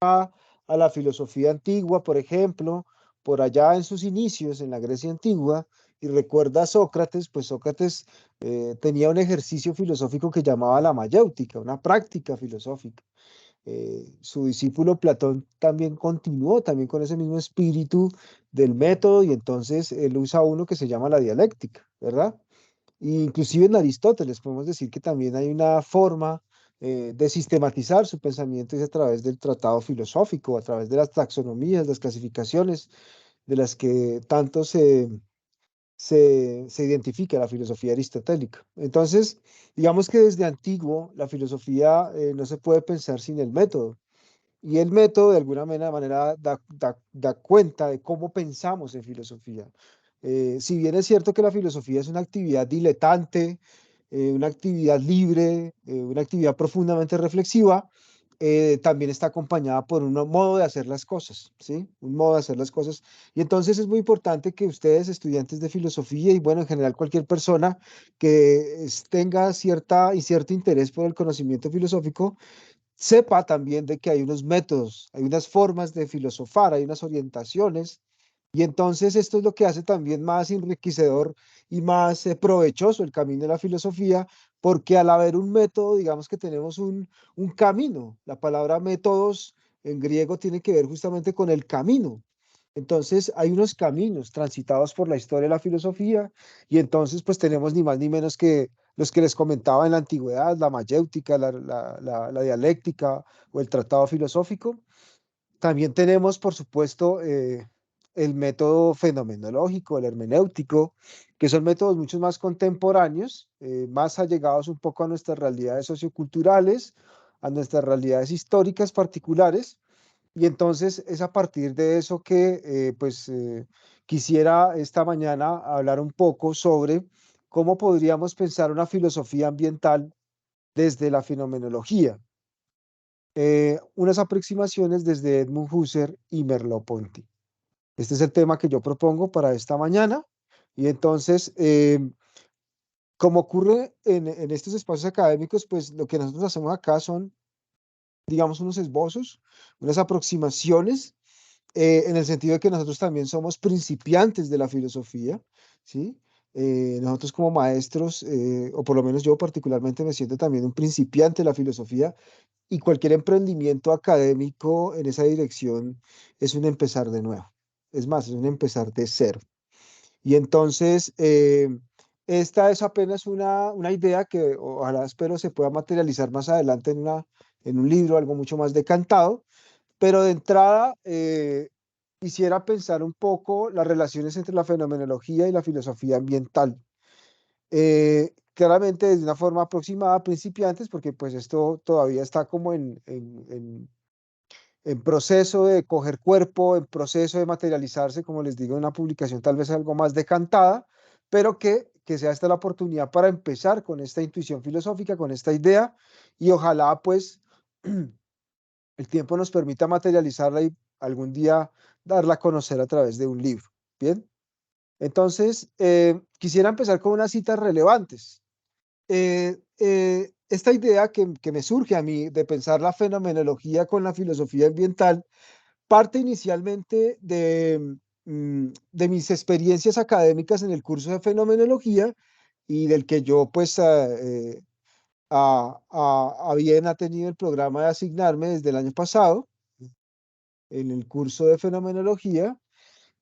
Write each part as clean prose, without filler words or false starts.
a la filosofía antigua, por ejemplo, por allá en sus inicios, en la Grecia antigua, y recuerda a Sócrates, pues Sócrates tenía un ejercicio filosófico que llamaba la mayéutica, una práctica filosófica. Su discípulo Platón también continuó también con ese mismo espíritu del método y entonces él usa uno que se llama la dialéctica, ¿verdad? Inclusive en Aristóteles podemos decir que también hay una forma de sistematizar su pensamiento es a través del tratado filosófico, a través de las taxonomías, las clasificaciones de las que tanto se identifica la filosofía aristotélica. Entonces, digamos que desde antiguo la filosofía no se puede pensar sin el método. Y el método, de alguna manera, da cuenta de cómo pensamos en filosofía. Si bien es cierto que la filosofía es una actividad diletante, una actividad libre, una actividad profundamente reflexiva, también está acompañada por un modo de hacer las cosas, ¿sí? Un modo de hacer las cosas. Y entonces es muy importante que ustedes, estudiantes de filosofía y bueno, en general cualquier persona que tenga cierto interés por el conocimiento filosófico, sepa también de que hay unos métodos, hay unas formas de filosofar, hay unas orientaciones, y entonces esto es lo que hace también más enriquecedor y más provechoso el camino de la filosofía, porque al haber un método, digamos que tenemos un camino. La palabra métodos en griego tiene que ver justamente con el camino. Entonces hay unos caminos transitados por la historia de la filosofía y entonces pues tenemos ni más ni menos que los que les comentaba en la antigüedad, la mayéutica, la dialéctica o el tratado filosófico. También tenemos, por supuesto, el método fenomenológico, el hermenéutico, que son métodos mucho más contemporáneos, más allegados un poco a nuestras realidades socioculturales, a nuestras realidades históricas particulares. Y entonces es a partir de eso que quisiera esta mañana hablar un poco sobre cómo podríamos pensar una filosofía ambiental desde la fenomenología. Unas aproximaciones desde Edmund Husserl y Merleau-Ponty. Este es el tema que yo propongo para esta mañana. Y entonces, como ocurre en estos espacios académicos, pues lo que nosotros hacemos acá son, digamos, unos esbozos, unas aproximaciones en el sentido de que nosotros también somos principiantes de la filosofía, ¿sí? Nosotros como maestros, o por lo menos yo particularmente me siento también un principiante de la filosofía y cualquier emprendimiento académico en esa dirección es un empezar de nuevo. Es más, es un empezar de cero. Y entonces, esta es apenas una idea que ojalá espero se pueda materializar más adelante en un libro, algo mucho más decantado, pero de entrada, quisiera pensar un poco las relaciones entre la fenomenología y la filosofía ambiental. Claramente desde una forma aproximada a principiantes, porque pues esto todavía está como en proceso de coger cuerpo, en proceso de materializarse, como les digo, en una publicación tal vez algo más decantada, pero que sea esta la oportunidad para empezar con esta intuición filosófica, con esta idea, y ojalá pues el tiempo nos permita materializarla y algún día darla a conocer a través de un libro. Bien, entonces quisiera empezar con unas citas relevantes. Esta idea que me surge a mí de pensar la fenomenología con la filosofía ambiental parte inicialmente de mis experiencias académicas en el curso de fenomenología y del que yo pues a bien ha tenido el programa de asignarme desde el año pasado en el curso de fenomenología.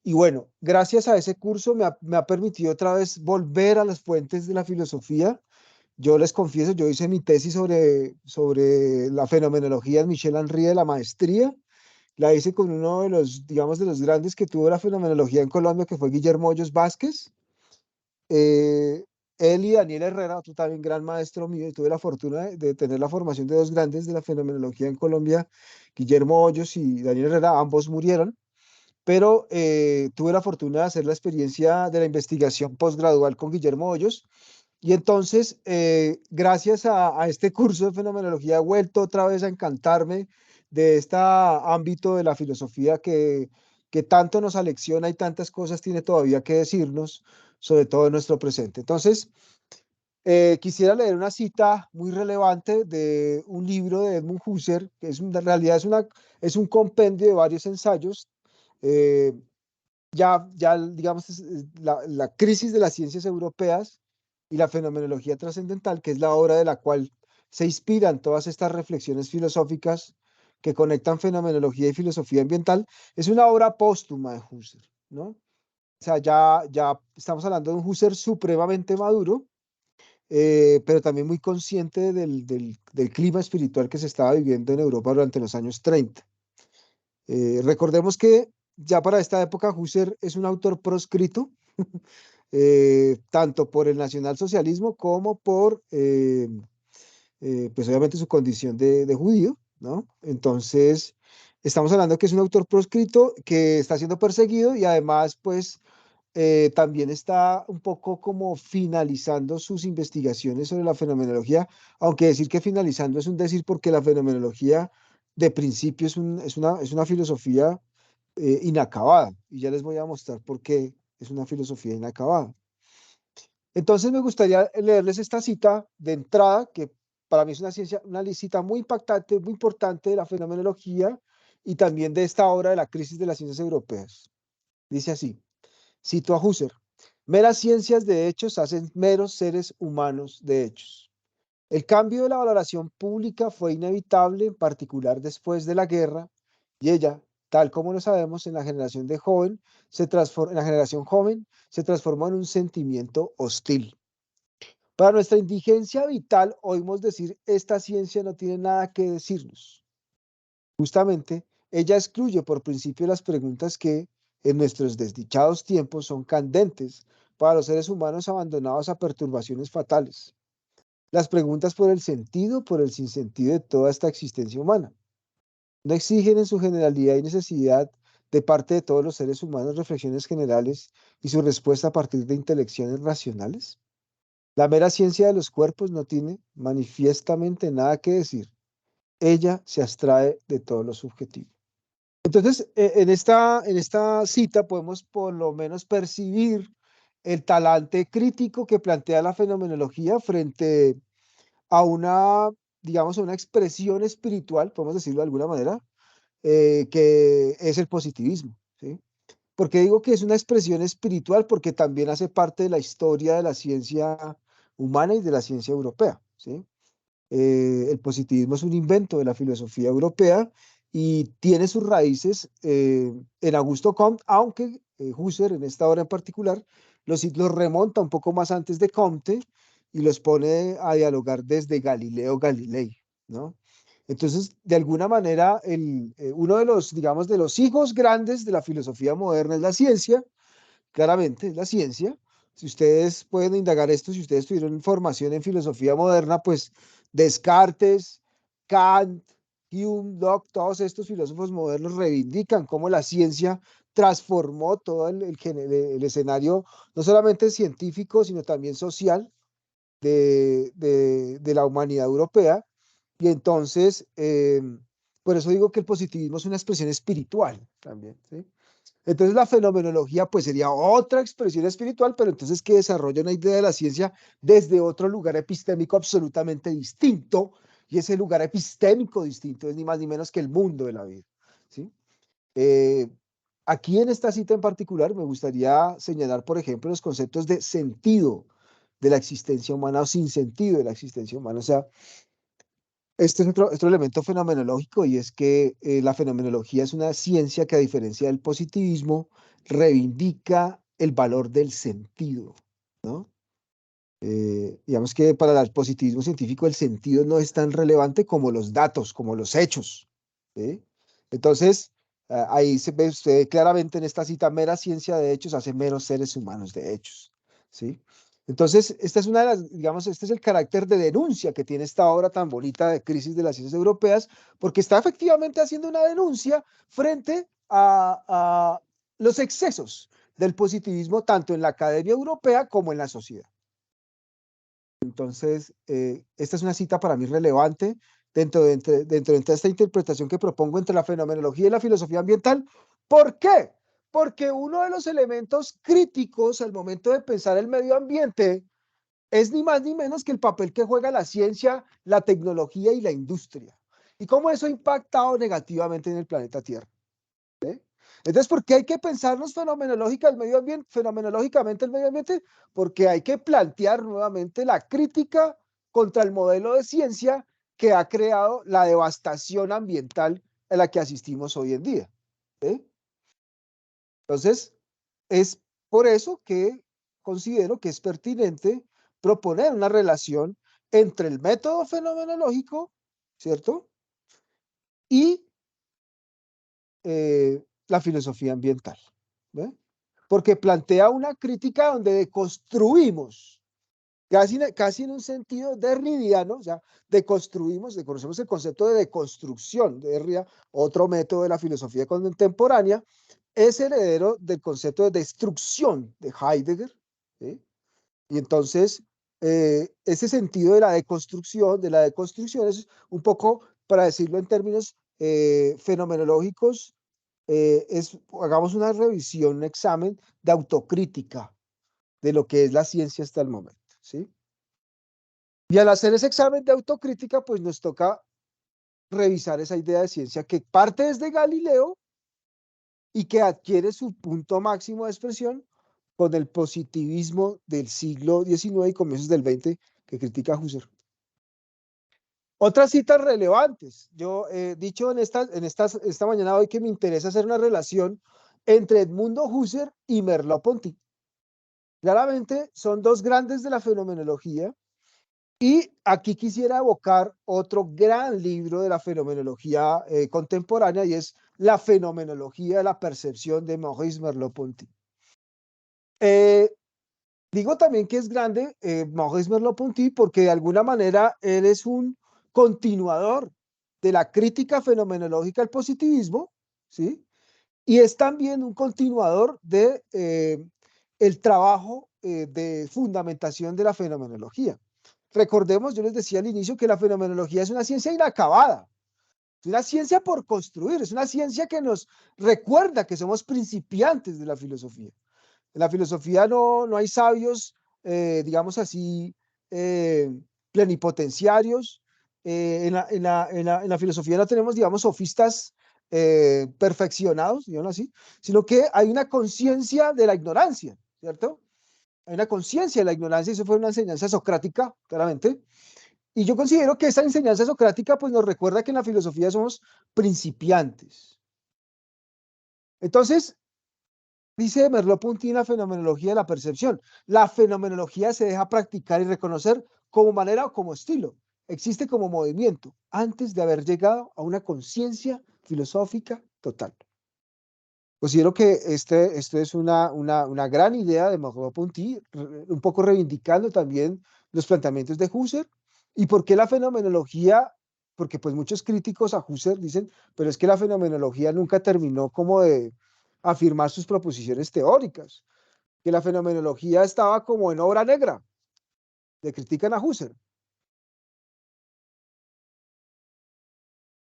Y bueno, gracias a ese curso me ha permitido otra vez volver a las fuentes de la filosofía. Yo les confieso, yo hice mi tesis sobre la fenomenología de Michel Henry de la maestría. La hice con uno de los, digamos, de los grandes que tuvo la fenomenología en Colombia, que fue Guillermo Hoyos Vázquez. Eh, Él y Daniel Herrera, otro también gran maestro mío, y tuve la fortuna de tener la formación de dos grandes de la fenomenología en Colombia, Guillermo Hoyos y Daniel Herrera, ambos murieron, pero tuve la fortuna de hacer la experiencia de la investigación postgradual con Guillermo Hoyos. Y entonces, gracias a este curso de fenomenología, he vuelto otra vez a encantarme de este ámbito de la filosofía que tanto nos alecciona y tantas cosas tiene todavía que decirnos, sobre todo en nuestro presente. Entonces, Quisiera leer una cita muy relevante de un libro de Edmund Husserl, que en realidad es un compendio de varios ensayos. eh, ya digamos, la crisis de las ciencias europeas y la fenomenología trascendental, que es la obra de la cual se inspiran todas estas reflexiones filosóficas que conectan fenomenología y filosofía ambiental, es una obra póstuma de Husserl, ¿no? O sea, ya estamos hablando de un Husserl supremamente maduro, pero también muy consciente del clima espiritual que se estaba viviendo en Europa durante los años 30. Recordemos que ya para esta época Husserl es un autor proscrito, tanto por el nacionalsocialismo como por, pues obviamente su condición de judío, ¿no? Entonces, estamos hablando que es un autor proscrito que está siendo perseguido y además, pues, también está un poco como finalizando sus investigaciones sobre la fenomenología, aunque decir que finalizando es un decir porque la fenomenología de principio es una filosofía inacabada, y ya les voy a mostrar por qué es una filosofía inacabada. Entonces me gustaría leerles esta cita de entrada, que para mí es una cita muy impactante, muy importante de la fenomenología y también de esta obra de la crisis de las ciencias europeas. Dice así. Cito a Husserl: meras ciencias de hechos hacen meros seres humanos de hechos. El cambio de la valoración pública fue inevitable, en particular después de la guerra, y ella, tal como lo sabemos, en la en la generación joven, se transformó en un sentimiento hostil. Para nuestra indigencia vital, oímos decir, esta ciencia no tiene nada que decirnos. Justamente, ella excluye por principio las preguntas que, en nuestros desdichados tiempos, son candentes para los seres humanos abandonados a perturbaciones fatales. Las preguntas por el sentido, por el sinsentido de toda esta existencia humana. No exigen en su generalidad y necesidad de parte de todos los seres humanos reflexiones generales y su respuesta a partir de intelecciones racionales. La mera ciencia de los cuerpos no tiene manifiestamente nada que decir. Ella se abstrae de todo lo subjetivo. Entonces, en esta cita podemos por lo menos percibir el talante crítico que plantea la fenomenología frente a una, digamos, a una expresión espiritual, podemos decirlo de alguna manera, que es el positivismo, ¿sí? ¿Por qué digo que es una expresión espiritual? Porque también hace parte de la historia de la ciencia humana y de la ciencia europea, ¿sí? El positivismo es un invento de la filosofía europea y tiene sus raíces en Augusto Comte, aunque Husserl en esta obra en particular los remonta un poco más antes de Comte y los pone a dialogar desde Galileo Galilei, ¿no? Entonces, de alguna manera, uno de los, digamos, de los hijos grandes de la filosofía moderna es la ciencia, claramente, es la ciencia. Si ustedes pueden indagar esto, si ustedes tuvieron formación en filosofía moderna, pues Descartes, Kant, Hume, Locke, todos estos filósofos modernos reivindican cómo la ciencia transformó todo el escenario, no solamente científico, sino también social de la humanidad europea. Y entonces, por eso digo que el positivismo es una expresión espiritual también, ¿sí? Entonces la fenomenología pues sería otra expresión espiritual, pero entonces que desarrolla una idea de la ciencia desde otro lugar epistémico absolutamente distinto, y ese lugar epistémico distinto es ni más ni menos que el mundo de la vida, ¿sí? Eh, Aquí en esta cita en particular me gustaría señalar, por ejemplo, los conceptos de sentido de la existencia humana o sin sentido de la existencia humana. O sea, este es otro elemento fenomenológico, y es que la fenomenología es una ciencia que, a diferencia del positivismo, reivindica el valor del sentido, ¿no? Digamos que para el positivismo científico el sentido no es tan relevante como los datos, como los hechos, ¿sí? Entonces, ahí se ve usted claramente en esta cita: mera ciencia de hechos hace meros seres humanos de hechos, ¿sí? Entonces, esta es una de las, digamos, este es el carácter de denuncia que tiene esta obra tan bonita de Crisis de las Ciencias Europeas, porque está efectivamente haciendo una denuncia frente a los excesos del positivismo, tanto en la academia europea como en la sociedad. Entonces, esta es una cita para mí relevante dentro de esta interpretación que propongo entre la fenomenología y la filosofía ambiental. ¿Por qué? Porque uno de los elementos críticos al momento de pensar el medio ambiente es ni más ni menos que el papel que juega la ciencia, la tecnología y la industria. Y cómo eso ha impactado negativamente en el planeta Tierra. ¿Eh? Entonces, ¿por qué hay que pensarnos fenomenológicamente el medio ambiente? Porque hay que plantear nuevamente la crítica contra el modelo de ciencia que ha creado la devastación ambiental a la que asistimos hoy en día. ¿Eh? Entonces, es por eso que considero que es pertinente proponer una relación entre el método fenomenológico, ¿cierto? Y la filosofía ambiental. ¿Ve? Porque plantea una crítica donde deconstruimos, casi en un sentido derridiano, o sea, deconocemos el concepto de deconstrucción de Derrida, otro método de la filosofía contemporánea, es heredero del concepto de destrucción de Heidegger, ¿sí? Y entonces, ese sentido de la deconstrucción es un poco, para decirlo en términos fenomenológicos, hagamos una revisión, un examen de autocrítica de lo que es la ciencia hasta el momento, ¿sí? Y al hacer ese examen de autocrítica, pues nos toca revisar esa idea de ciencia que parte desde Galileo y que adquiere su punto máximo de expresión con el positivismo del siglo XIX y comienzos del XX que critica Husserl. Otras citas relevantes. Yo he dicho esta mañana hoy que me interesa hacer una relación entre Edmundo Husserl y Merleau-Ponty. Claramente son dos grandes de la fenomenología y aquí quisiera evocar otro gran libro de la fenomenología contemporánea y es La fenomenología de la percepción de Maurice Merleau-Ponty. Eh, Digo también que es grande Maurice Merleau-Ponty porque de alguna manera él es un continuador de la crítica fenomenológica al positivismo, ¿sí? Y es también un continuador de el trabajo de fundamentación de la fenomenología. Recordemos, yo les decía al inicio que la fenomenología es una ciencia inacabada, es una ciencia por construir, es una ciencia que nos recuerda que somos principiantes de la filosofía. En la filosofía no hay sabios, digamos así, eh, plenipotenciarios. En la filosofía no tenemos, digamos, sofistas perfeccionados, digamos así, sino que hay una conciencia de la ignorancia, ¿cierto? Hay una conciencia de la ignorancia, y eso fue una enseñanza socrática, claramente. Y yo considero que esa enseñanza socrática pues, nos recuerda que en la filosofía somos principiantes. Entonces, dice Merleau-Ponty en la fenomenología de la percepción. La fenomenología se deja practicar y reconocer como manera o como estilo. Existe como movimiento antes de haber llegado a una conciencia filosófica total. Considero que esto es una gran idea de Merleau-Ponty, un poco reivindicando también los planteamientos de Husserl. ¿Y por qué la fenomenología? Porque pues muchos críticos a Husserl dicen, pero es que la fenomenología nunca terminó como de afirmar sus proposiciones teóricas, que la fenomenología estaba como en obra negra, le critican a Husserl.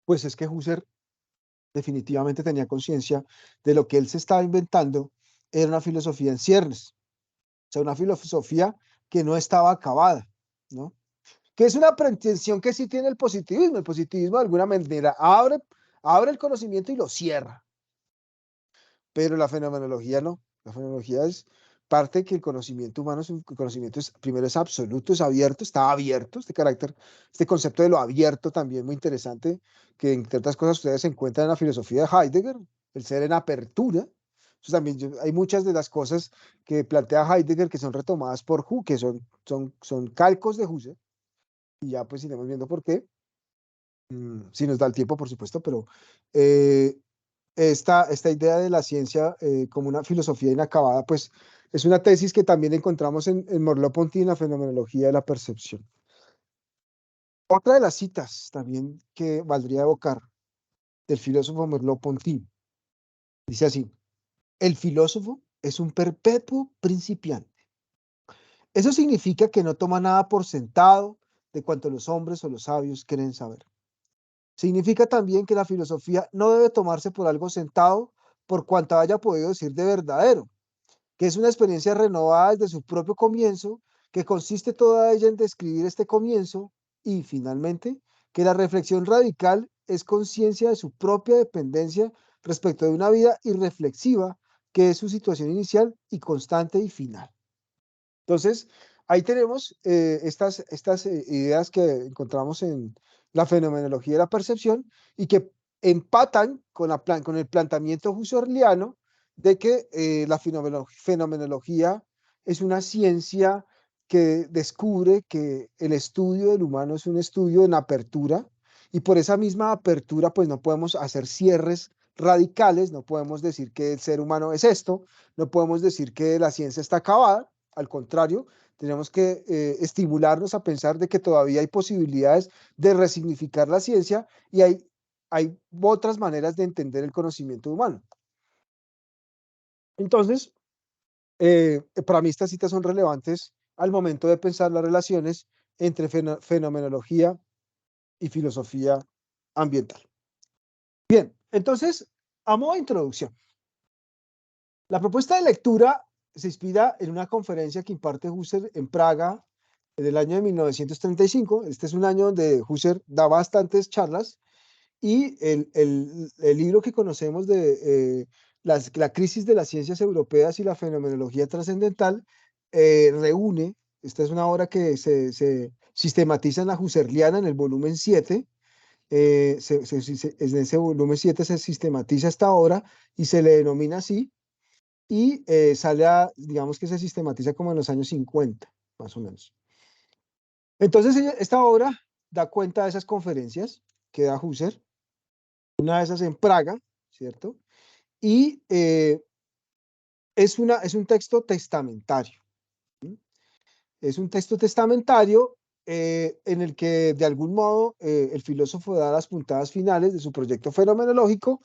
Pues es que Husserl definitivamente tenía conciencia de lo que él se estaba inventando, era una filosofía en ciernes, o sea, una filosofía que no estaba acabada, ¿no? Que es una pretensión que sí tiene el positivismo. El positivismo de alguna manera abre el conocimiento y lo cierra, pero la fenomenología no. La fenomenología es parte que el conocimiento humano es un conocimiento, primero es absoluto, es abierto, está abierto, este concepto de lo abierto también muy interesante, que entre otras cosas ustedes encuentran en la filosofía de Heidegger, el ser en apertura. Entonces también hay muchas de las cosas que plantea Heidegger que son retomadas por Husserl, que son calcos de Husserl, y ya pues iremos viendo por qué, si nos da el tiempo, por supuesto, pero eh, esta idea de la ciencia como una filosofía inacabada, pues es una tesis que también encontramos en Merleau-Ponty en la fenomenología de la percepción. Otra de las citas también que valdría evocar del filósofo Merleau-Ponty dice así: el filósofo es un perpetuo principiante. Eso significa que no toma nada por sentado de cuanto los hombres o los sabios creen saber. Significa también que la filosofía no debe tomarse por algo sentado por cuanto haya podido decir de verdadero, que es una experiencia renovada desde su propio comienzo, que consiste toda ella en describir este comienzo y, finalmente, que la reflexión radical es conciencia de su propia dependencia respecto de una vida irreflexiva, que es su situación inicial y constante y final. Entonces, ahí tenemos estas ideas que encontramos en la fenomenología de la percepción y que empatan con, con el planteamiento husserliano de que la fenomenología es una ciencia que descubre que el estudio del humano es un estudio en apertura, y por esa misma apertura pues no podemos hacer cierres radicales, no podemos decir que el ser humano es esto, no podemos decir que la ciencia está acabada. Al contrario, tenemos que estimularnos a pensar de que todavía hay posibilidades de resignificar la ciencia, y hay otras maneras de entender el conocimiento humano. Entonces, para mí estas citas son relevantes al momento de pensar las relaciones entre fenomenología y filosofía ambiental. Bien, entonces, a modo de introducción, la propuesta de lectura se inspira en una conferencia que imparte Husserl en Praga en el año de 1935. Este es un año donde Husserl da bastantes charlas, y el libro que conocemos de la crisis de las ciencias europeas y la fenomenología trascendental reúne, esta es una obra que se sistematiza en la Husserliana en el volumen 7. En ese volumen 7 se sistematiza esta obra y se le denomina así, y digamos que se sistematiza como en los años 50, más o menos. Entonces, esta obra da cuenta de esas conferencias que da Husserl, una de esas en Praga, ¿cierto? Y es un texto testamentario. ¿Sí? Es un texto testamentario en el que, de algún modo, el filósofo da las puntadas finales de su proyecto fenomenológico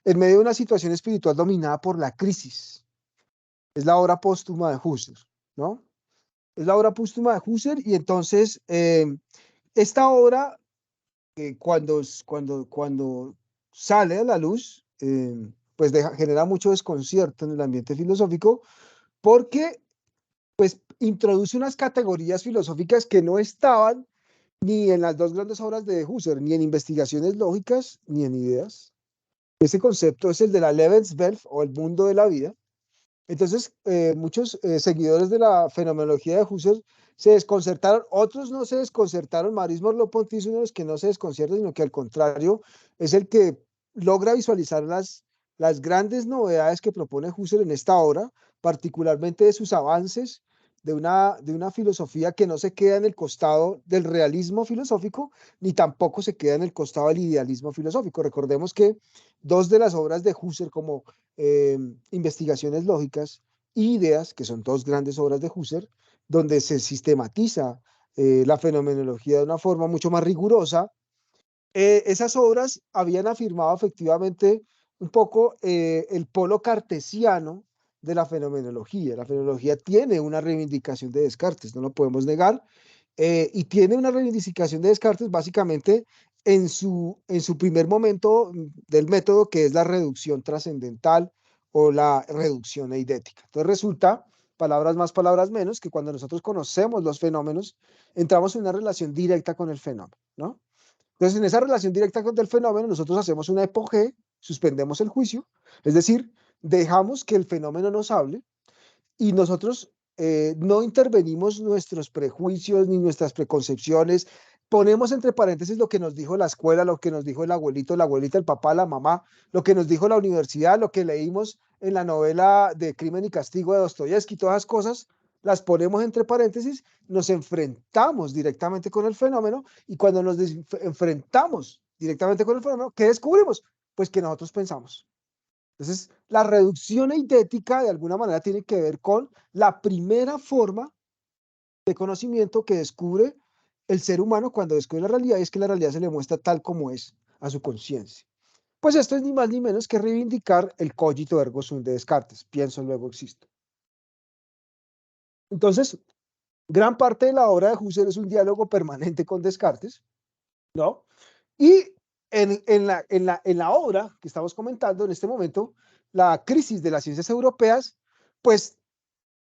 en medio de una situación espiritual dominada por la crisis. Es la obra póstuma de Husserl, ¿no? Es la obra póstuma de Husserl, y entonces esta obra, cuando sale a la luz, pues genera mucho desconcierto en el ambiente filosófico, porque pues introduce unas categorías filosóficas que no estaban ni en las dos grandes obras de Husserl, ni en Investigaciones Lógicas, ni en Ideas. Ese concepto es el de la Lebenswelt, o el mundo de la vida. Entonces, muchos seguidores de la fenomenología de Husserl se desconcertaron, otros no se desconcertaron. Maurice Merleau-Ponty es uno de los que no se desconcierta, sino que al contrario es el que logra visualizar las grandes novedades que propone Husserl en esta obra, particularmente de sus avances, de una filosofía que no se queda en el costado del realismo filosófico, ni tampoco se queda en el costado del idealismo filosófico. Recordemos que dos de las obras de Husserl, como Investigaciones Lógicas y Ideas, que son dos grandes obras de Husserl, donde se sistematiza la fenomenología de una forma mucho más rigurosa, esas obras habían afirmado efectivamente un poco el polo cartesiano de la fenomenología. La fenomenología tiene una reivindicación de Descartes, no lo podemos negar, y tiene una reivindicación de Descartes básicamente en su primer momento del método, que es la reducción trascendental o la reducción eidética. Entonces resulta, palabras más, palabras menos, que cuando nosotros conocemos los fenómenos, entramos en una relación directa con el fenómeno, ¿no? Entonces, en esa relación directa con el fenómeno, nosotros hacemos una epogé, suspendemos el juicio, es decir, dejamos que el fenómeno nos hable, y nosotros no intervenimos nuestros prejuicios ni nuestras preconcepciones. Ponemos entre paréntesis lo que nos dijo la escuela, lo que nos dijo el abuelito, la abuelita, el papá, la mamá, lo que nos dijo la universidad, lo que leímos en la novela de Crimen y Castigo de Dostoyevsky. Todas las cosas las ponemos entre paréntesis, nos enfrentamos directamente con el fenómeno, y cuando nos enfrentamos directamente con el fenómeno, ¿qué descubrimos? Pues que nosotros pensamos. Entonces, la reducción eidética de alguna manera tiene que ver con la primera forma de conocimiento que descubre el ser humano cuando descubre la realidad, y es que la realidad se le muestra tal como es a su conciencia. Pues esto es ni más ni menos que reivindicar el cogito ergo sum de Descartes: pienso, luego existo. Entonces, gran parte de la obra de Husserl es un diálogo permanente con Descartes, ¿no? Y en la obra que estamos comentando en este momento, la crisis de las ciencias europeas, pues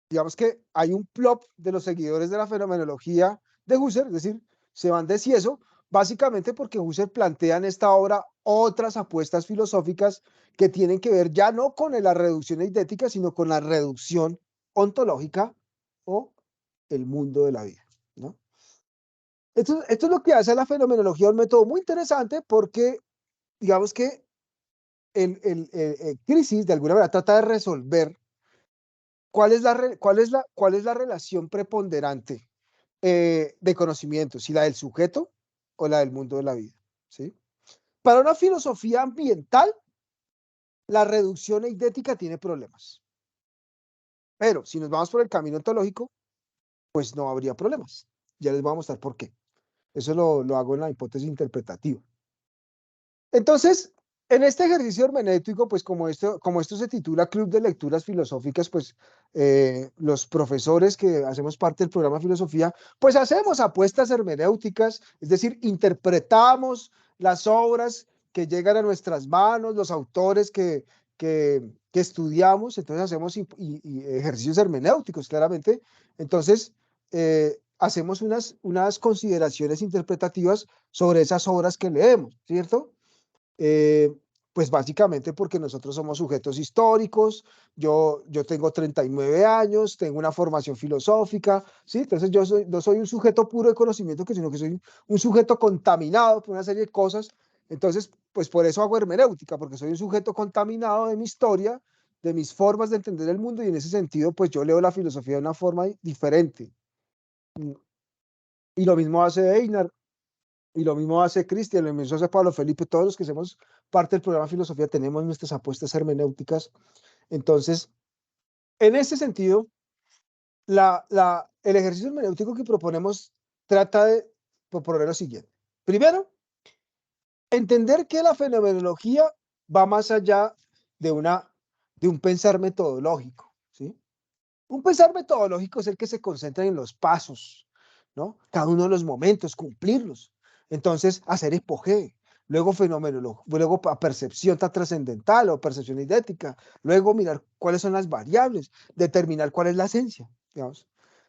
digamos que hay un plop de los seguidores de la fenomenología de Husserl, es decir, se van de cieso, básicamente porque Husserl plantea en esta obra otras apuestas filosóficas que tienen que ver ya no con la reducción eidética, sino con la reducción ontológica o el mundo de la vida, ¿no? Esto es lo que hace a la fenomenología un método muy interesante porque, digamos que el crisis de alguna manera trata de resolver cuál es la relación preponderante de conocimiento, si la del sujeto o la del mundo de la vida, ¿sí? Para una filosofía ambiental, la reducción eidética tiene problemas, pero si nos vamos por el camino ontológico, pues no habría problemas. Ya les voy a mostrar por qué. Eso lo hago en la hipótesis interpretativa. Entonces, en este ejercicio hermenéutico, pues como esto se titula Club de Lecturas Filosóficas, pues los profesores que hacemos parte del programa de filosofía, pues hacemos apuestas hermenéuticas, es decir, interpretamos las obras que llegan a nuestras manos, los autores que estudiamos, entonces hacemos y ejercicios hermenéuticos, claramente. Entonces, hacemos unas consideraciones interpretativas sobre esas obras que leemos, ¿cierto? Eh, pues básicamente porque nosotros somos sujetos históricos, yo tengo 39 años, tengo una formación filosófica, ¿sí? Entonces no soy un sujeto puro de conocimiento, sino que soy un sujeto contaminado por una serie de cosas. Entonces, pues por eso hago hermenéutica, porque soy un sujeto contaminado de mi historia, de mis formas de entender el mundo, y en ese sentido, pues yo leo la filosofía de una forma diferente. Y lo mismo hace Einar, y lo mismo hace Cristian, lo mismo hace Pablo Felipe, todos los que hacemos parte del programa de filosofía tenemos nuestras apuestas hermenéuticas. Entonces, en ese sentido, el ejercicio hermenéutico que proponemos trata de proponer lo siguiente. Primero, entender que la fenomenología va más allá de, de un pensar metodológico, ¿sí? Un pensar metodológico es el que se concentra en los pasos, ¿no? Cada uno de los momentos, cumplirlos. Entonces, hacer hipogé, luego fenomenología, luego percepción trascendental o percepción idética, luego mirar cuáles son las variables, determinar cuál es la esencia, digamos.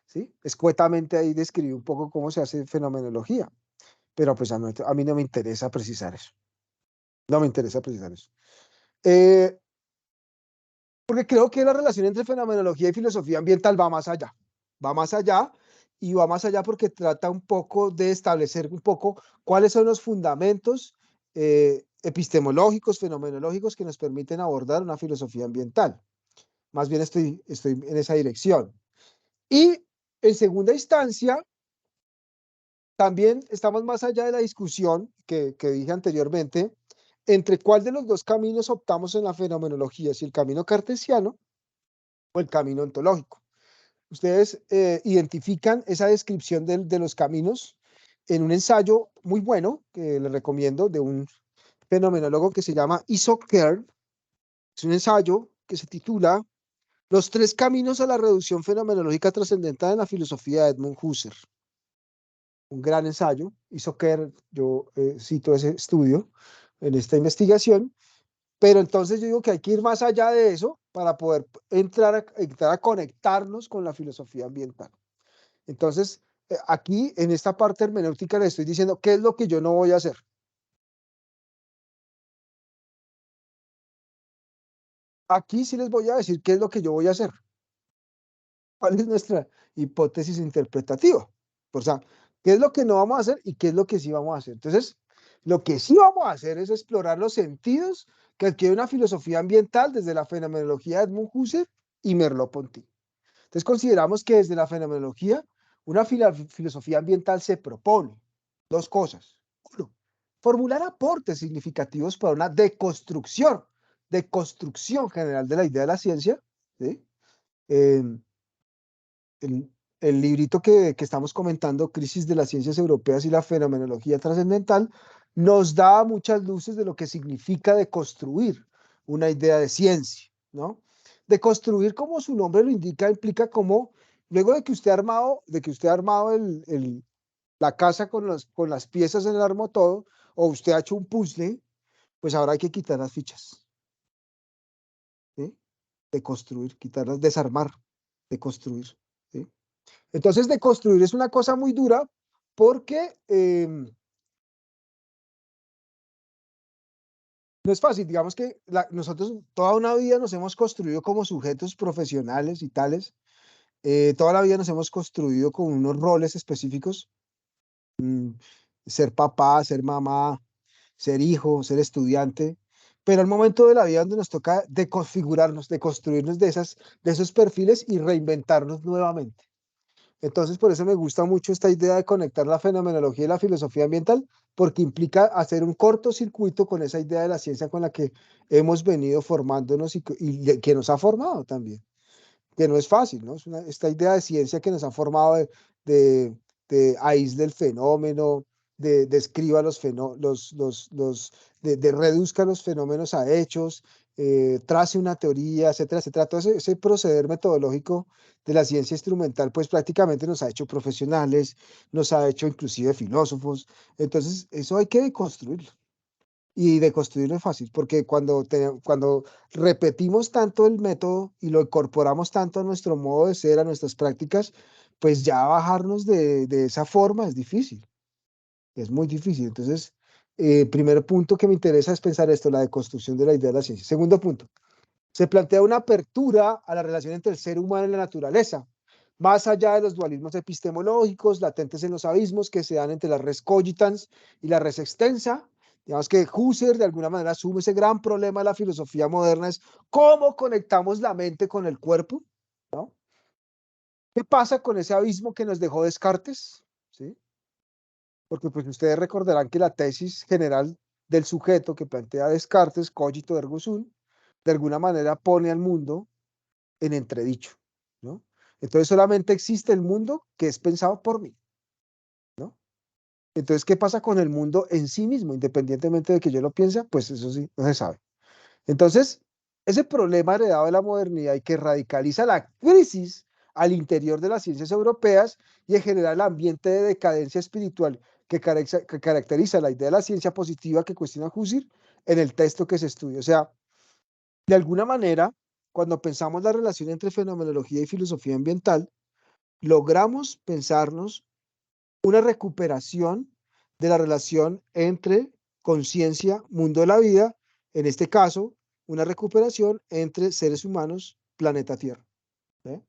¿Sí? Escuetamente ahí describí un poco cómo se hace fenomenología, pero pues a mí no me interesa precisar eso. No me interesa precisar eso. Eh, Porque creo que la relación entre fenomenología y filosofía ambiental va más allá y va más allá porque trata un poco de establecer un poco cuáles son los fundamentos epistemológicos, fenomenológicos que nos permiten abordar una filosofía ambiental. Más bien estoy en esa dirección. Y en segunda instancia, también estamos más allá de la discusión que dije anteriormente entre cuál de los dos caminos optamos en la fenomenología, si el camino cartesiano o el camino ontológico. Ustedes identifican esa descripción de los caminos en un ensayo muy bueno que les recomiendo de un fenomenólogo que se llama Isaac Kern. Es un ensayo que se titula Los tres caminos a la reducción fenomenológica trascendental en la filosofía de Edmund Husserl. Un gran ensayo. Isaac Kern, yo cito ese estudio en esta investigación. Pero entonces yo digo que hay que ir más allá de eso para poder entrar a conectarnos con la filosofía ambiental. Entonces, aquí en esta parte hermenéutica le estoy diciendo qué es lo que yo no voy a hacer. Aquí sí les voy a decir qué es lo que yo voy a hacer. ¿Cuál es nuestra hipótesis interpretativa? O sea, qué es lo que no vamos a hacer y qué es lo que sí vamos a hacer. Entonces, lo que sí vamos a hacer es explorar los sentidos que adquiere una filosofía ambiental desde la fenomenología de Edmund Husserl y Merleau-Ponty. Entonces consideramos que desde la fenomenología, una filosofía ambiental se propone dos cosas. Uno, formular aportes significativos para una deconstrucción general de la idea de la ciencia. ¿Sí? Eh, el librito que estamos comentando, Crisis de las Ciencias Europeas y la Fenomenología Trascendental, nos da muchas luces de lo que significa deconstruir una idea de ciencia, ¿no? Deconstruir, como su nombre lo indica, implica como, luego de que usted ha armado la casa con las piezas en el armo todo, o usted ha hecho un puzzle, pues ahora hay que quitar las fichas, ¿sí? Deconstruir, quitarlas, desarmar. deconstruir, ¿sí? Entonces, deconstruir es una cosa muy dura porque no es fácil. Digamos que nosotros toda una vida nos hemos construido como sujetos profesionales y tales. Toda la vida nos hemos construido con unos roles específicos. mm, Ser papá, ser mamá, ser hijo, ser estudiante. Pero al momento de la vida donde nos toca deconfigurarnos, deconstruirnos de esos perfiles y reinventarnos nuevamente. Entonces, por eso me gusta mucho esta idea de conectar la fenomenología y la filosofía ambiental, porque implica hacer un cortocircuito con esa idea de la ciencia con la que hemos venido formándonos y que nos ha formado también, que no es fácil, ¿no? Esta idea de ciencia que nos ha formado de, de aísle el fenómeno, de describa de reduzca los fenómenos a hechos, trace una teoría, etcétera, etcétera. Todo ese proceder metodológico de la ciencia instrumental, pues prácticamente nos ha hecho profesionales, nos ha hecho inclusive filósofos. Entonces, eso hay que construirlo. Y de construirlo es fácil, porque cuando repetimos tanto el método y lo incorporamos tanto a nuestro modo de ser, a nuestras prácticas, pues ya bajarnos de esa forma es difícil, es muy difícil. Entonces, primer punto que me interesa es pensar esto, la deconstrucción de la idea de la ciencia. Segundo punto, se plantea una apertura a la relación entre el ser humano y la naturaleza, más allá de los dualismos epistemológicos latentes en los abismos que se dan entre la res cogitans y la res extensa. Digamos que Husserl de alguna manera asume ese gran problema de la filosofía moderna, es cómo conectamos la mente con el cuerpo, ¿no? ¿Qué pasa con ese abismo que nos dejó Descartes? ¿Sí? Porque pues ustedes recordarán que la tesis general del sujeto que plantea Descartes, cogito ergo sum, de alguna manera pone al mundo en entredicho, ¿no? Entonces solamente existe el mundo que es pensado por mí, ¿no? Entonces, ¿qué pasa con el mundo en sí mismo? Independientemente de que yo lo piense, pues eso sí, no se sabe. Entonces, ese problema heredado de la modernidad y que radicaliza la crisis al interior de las ciencias europeas y en general el ambiente de decadencia espiritual que caracteriza la idea de la ciencia positiva que cuestiona Husserl en el texto que se estudia. O sea, de alguna manera, cuando pensamos la relación entre fenomenología y filosofía ambiental, logramos pensarnos una recuperación de la relación entre conciencia, mundo de la vida, en este caso, una recuperación entre seres humanos, planeta Tierra. ¿Eh?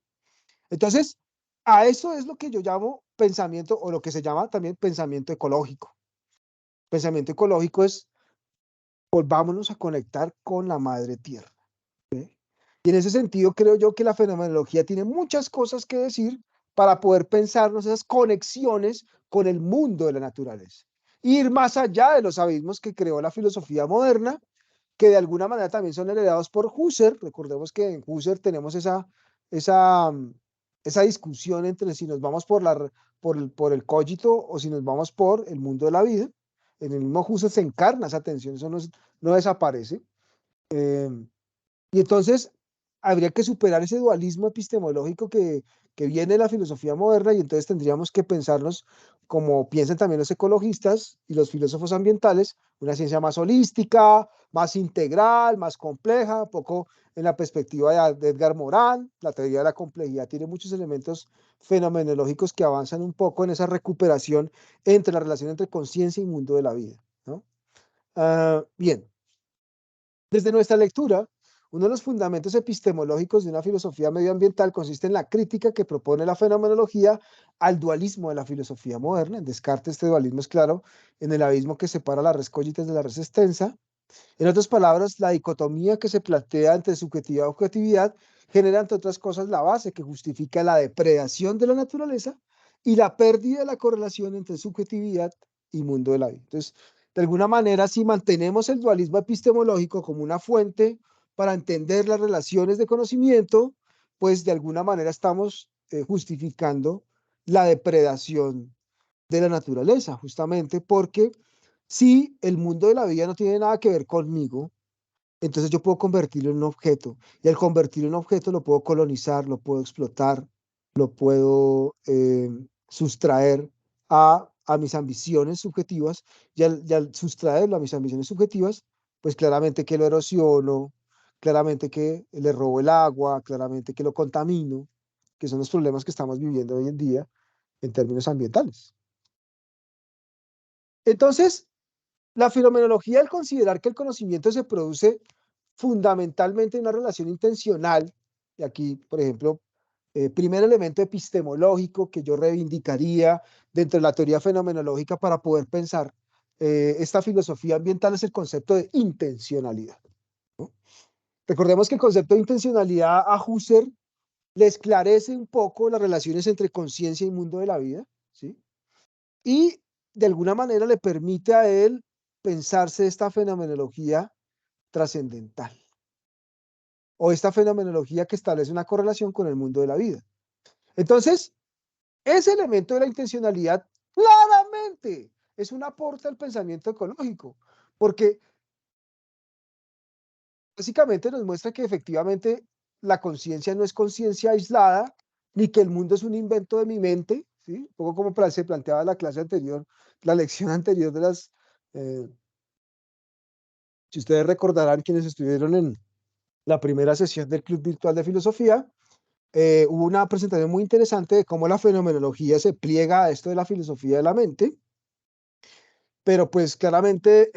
Entonces, a eso es lo que yo llamo pensamiento o lo que se llama también pensamiento ecológico. Pensamiento ecológico es volvámonos a conectar con la madre tierra. ¿Eh? Y en ese sentido creo yo que la fenomenología tiene muchas cosas que decir para poder pensarnos esas conexiones con el mundo de la naturaleza. Ir más allá de los abismos que creó la filosofía moderna, que de alguna manera también son heredados por Husserl. Recordemos que en Husserl tenemos esa, esa discusión entre si nos vamos por el cogito o si nos vamos por el mundo de la vida. En el mismo Husserl se encarna esa tensión, eso no desaparece. Eh, y entonces habría que superar ese dualismo epistemológico que viene de la filosofía moderna y entonces tendríamos que pensarnos, como piensan también los ecologistas y los filósofos ambientales, una ciencia más holística, más integral, más compleja, poco en la perspectiva de Edgar Morin. La teoría de la complejidad tiene muchos elementos fenomenológicos que avanzan un poco en esa recuperación entre la relación entre conciencia y mundo de la vida, ¿no? Bien. Desde nuestra lectura, uno de los fundamentos epistemológicos de una filosofía medioambiental consiste en la crítica que propone la fenomenología al dualismo de la filosofía moderna. En Descartes este dualismo es claro en el abismo que separa la res cogitans de la res extensa. En otras palabras, la dicotomía que se plantea entre subjetividad y objetividad genera, entre otras cosas, la base que justifica la depredación de la naturaleza y la pérdida de la correlación entre subjetividad y mundo de la vida. Entonces, de alguna manera, si mantenemos el dualismo epistemológico como una fuente para entender las relaciones de conocimiento, pues de alguna manera estamos justificando la depredación de la naturaleza, justamente porque si el mundo de la vida no tiene nada que ver conmigo, entonces yo puedo convertirlo en un objeto. Y al convertirlo en un objeto lo puedo colonizar, lo puedo explotar, lo puedo sustraer a mis ambiciones subjetivas. Y al sustraerlo a mis ambiciones subjetivas, pues claramente que lo erosiono, claramente que le robo el agua, claramente que lo contamino. que son los problemas que estamos viviendo hoy en día en términos ambientales. Entonces, la fenomenología, al considerar que el conocimiento se produce fundamentalmente en una relación intencional, y aquí, por ejemplo, primer elemento epistemológico que yo reivindicaría dentro de la teoría fenomenológica para poder pensar esta filosofía ambiental es el concepto de intencionalidad, ¿no? Recordemos que el concepto de intencionalidad a Husserl le esclarece un poco las relaciones entre conciencia y mundo de la vida, ¿sí? Y de alguna manera le permite a él pensarse esta fenomenología trascendental o esta fenomenología que establece una correlación con el mundo de la vida. Entonces, ese elemento de la intencionalidad claramente es un aporte al pensamiento ecológico, porque básicamente nos muestra que efectivamente la conciencia no es conciencia aislada, ni que el mundo es un invento de mi mente, ¿sí? Un poco como se planteaba en la clase anterior, la lección anterior de las... si ustedes recordarán, quienes estuvieron en la primera sesión del Club Virtual de Filosofía, hubo una presentación muy interesante de cómo la fenomenología se pliega a esto de la filosofía de la mente, pero pues claramente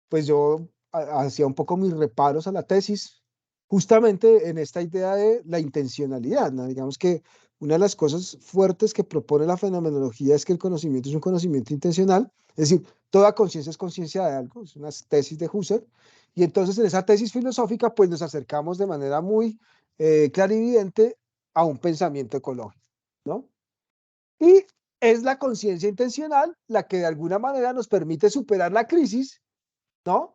pues yo hacía un poco mis reparos a la tesis, justamente en esta idea de la intencionalidad, ¿no? Digamos que una de las cosas fuertes que propone la fenomenología es que el conocimiento es un conocimiento intencional, es decir, toda conciencia es conciencia de algo, es una tesis de Husserl, y entonces en esa tesis filosófica pues nos acercamos de manera muy clarividente a un pensamiento ecológico, ¿no? Y es la conciencia intencional la que de alguna manera nos permite superar la crisis, ¿no?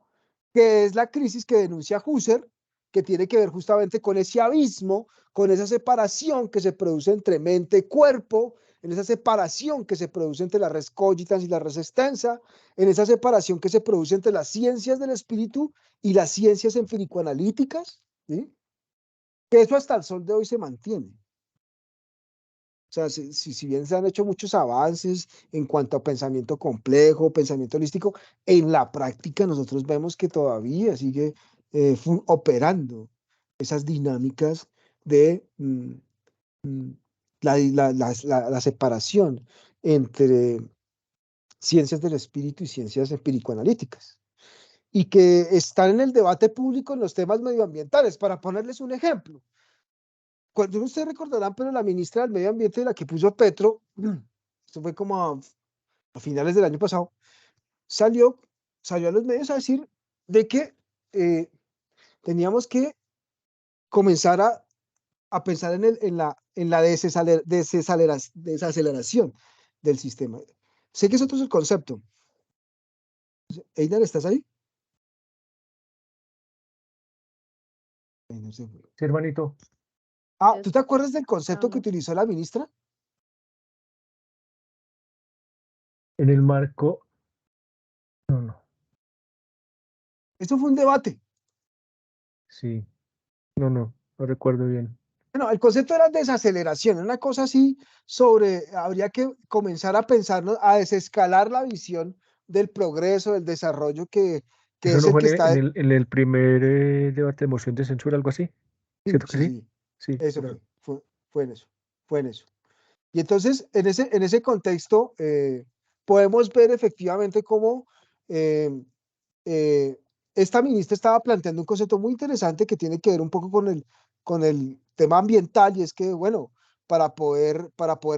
Que es la crisis que denuncia Husserl, que tiene que ver justamente con ese abismo, con esa separación que se produce entre mente y cuerpo, en esa separación que se produce entre la res cogitans y la res extensa, en esa separación que se produce entre las ciencias del espíritu y las ciencias empírico-analíticas, ¿sí? Que eso hasta el sol de hoy se mantiene. O sea, si bien se han hecho muchos avances en cuanto a pensamiento complejo, pensamiento holístico, en la práctica nosotros vemos que todavía sigue operando esas dinámicas de mm, la separación entre ciencias del espíritu y ciencias empírico-analíticas, y que están en el debate público en los temas medioambientales. Para ponerles un ejemplo, cuando ustedes recordarán, pero la ministra del Medio Ambiente, la que puso Petro, esto fue como a finales del año pasado, salió, salió a los medios a decir de que teníamos que comenzar a pensar en la desaceleración del sistema. Sé que eso es el concepto. Einar, ¿estás ahí? Ay, no sé. Sí, hermanito. Ah, ¿tú te acuerdas del concepto que utilizó la ministra? En el marco, no, Esto fue un debate. sí, no recuerdo bien. Bueno, el concepto era desaceleración, una cosa así sobre, habría que comenzar a pensarnos, a desescalar la visión del progreso, del desarrollo que ¿Eso es no el fue que está... en el primer debate de moción de censura, algo así? Sí, ¿Cierto que sí, sí? sí, Sí, eso claro. fue en eso, fue en eso. Y entonces, en ese contexto, podemos ver efectivamente cómo eh, eh, esta ministra estaba planteando un concepto muy interesante que tiene que ver un poco con el tema ambiental, y es que, bueno, para poder